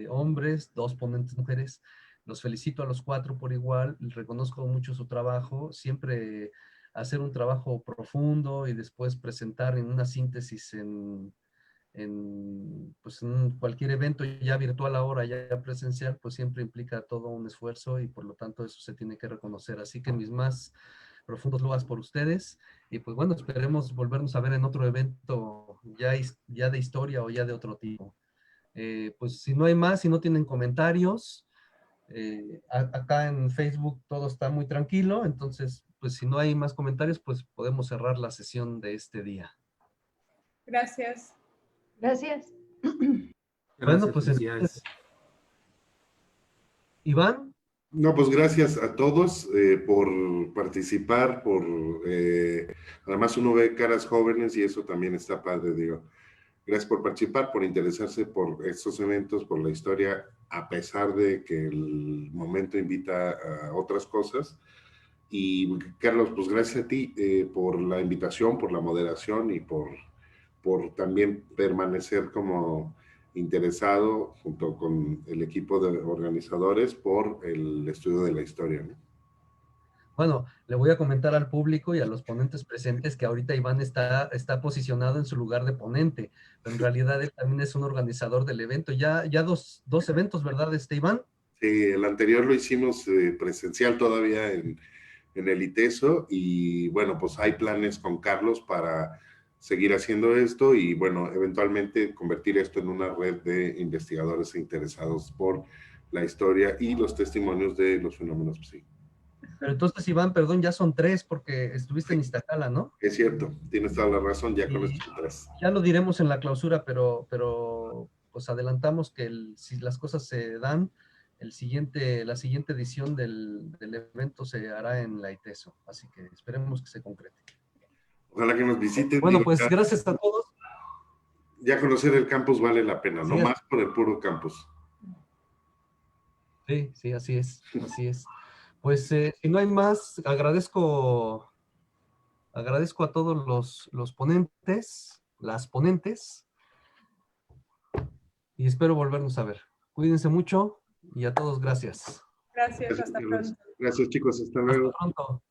hombres, dos ponentes mujeres. Los felicito a los cuatro por igual, reconozco mucho su trabajo, siempre hacer un trabajo profundo y después presentar en una síntesis pues en cualquier evento ya virtual ahora, ya presencial, pues siempre implica todo un esfuerzo y por lo tanto eso se tiene que reconocer. Así que mis más profundos loas por ustedes y pues bueno, esperemos volvernos a ver en otro evento ya de historia o ya de otro tipo. Pues si no hay más, si no tienen comentarios, acá en Facebook todo está muy tranquilo, entonces pues si no hay más comentarios, pues podemos cerrar la sesión de este día. Gracias. Gracias. Bueno, Gracias, pues felicidades. entonces, Iván. No, pues gracias a todos por participar, además uno ve caras jóvenes y eso también está padre, digo. Gracias por participar, por interesarse por estos eventos, por la historia, a pesar de que el momento invita a otras cosas. Y Carlos, pues gracias a ti por la invitación, por la moderación y por también permanecer como interesado junto con el equipo de organizadores por el estudio de la historia, ¿no? Bueno, le voy a comentar al público y a los ponentes presentes que ahorita Iván está posicionado en su lugar de ponente, pero en realidad él también es un organizador del evento. Ya dos eventos, ¿verdad, Iván? Sí, el anterior lo hicimos presencial todavía en el ITESO y bueno, pues hay planes con Carlos para seguir haciendo esto y bueno, eventualmente convertir esto en una red de investigadores interesados por la historia y los testimonios de los fenómenos psíquicos. Pero entonces, Iván, perdón, ya son tres porque estuviste en Iztacala, ¿no? Es cierto, tienes toda la razón, ya con Y estos tres. ya lo diremos en la clausura, pero pues adelantamos que si las cosas se dan, la siguiente edición del evento se hará en la ITESO, así que esperemos que se concrete. Ojalá que nos visiten. Bueno, Digo, pues gracias a todos. ya conocer el campus vale la pena, no más por el puro campus. Sí, así es. Pues si no hay más, agradezco a todos los ponentes las ponentes. Y espero volvernos a ver. Cuídense mucho y a todos gracias. Gracias, hasta pronto. Gracias, chicos. Hasta luego. Hasta pronto.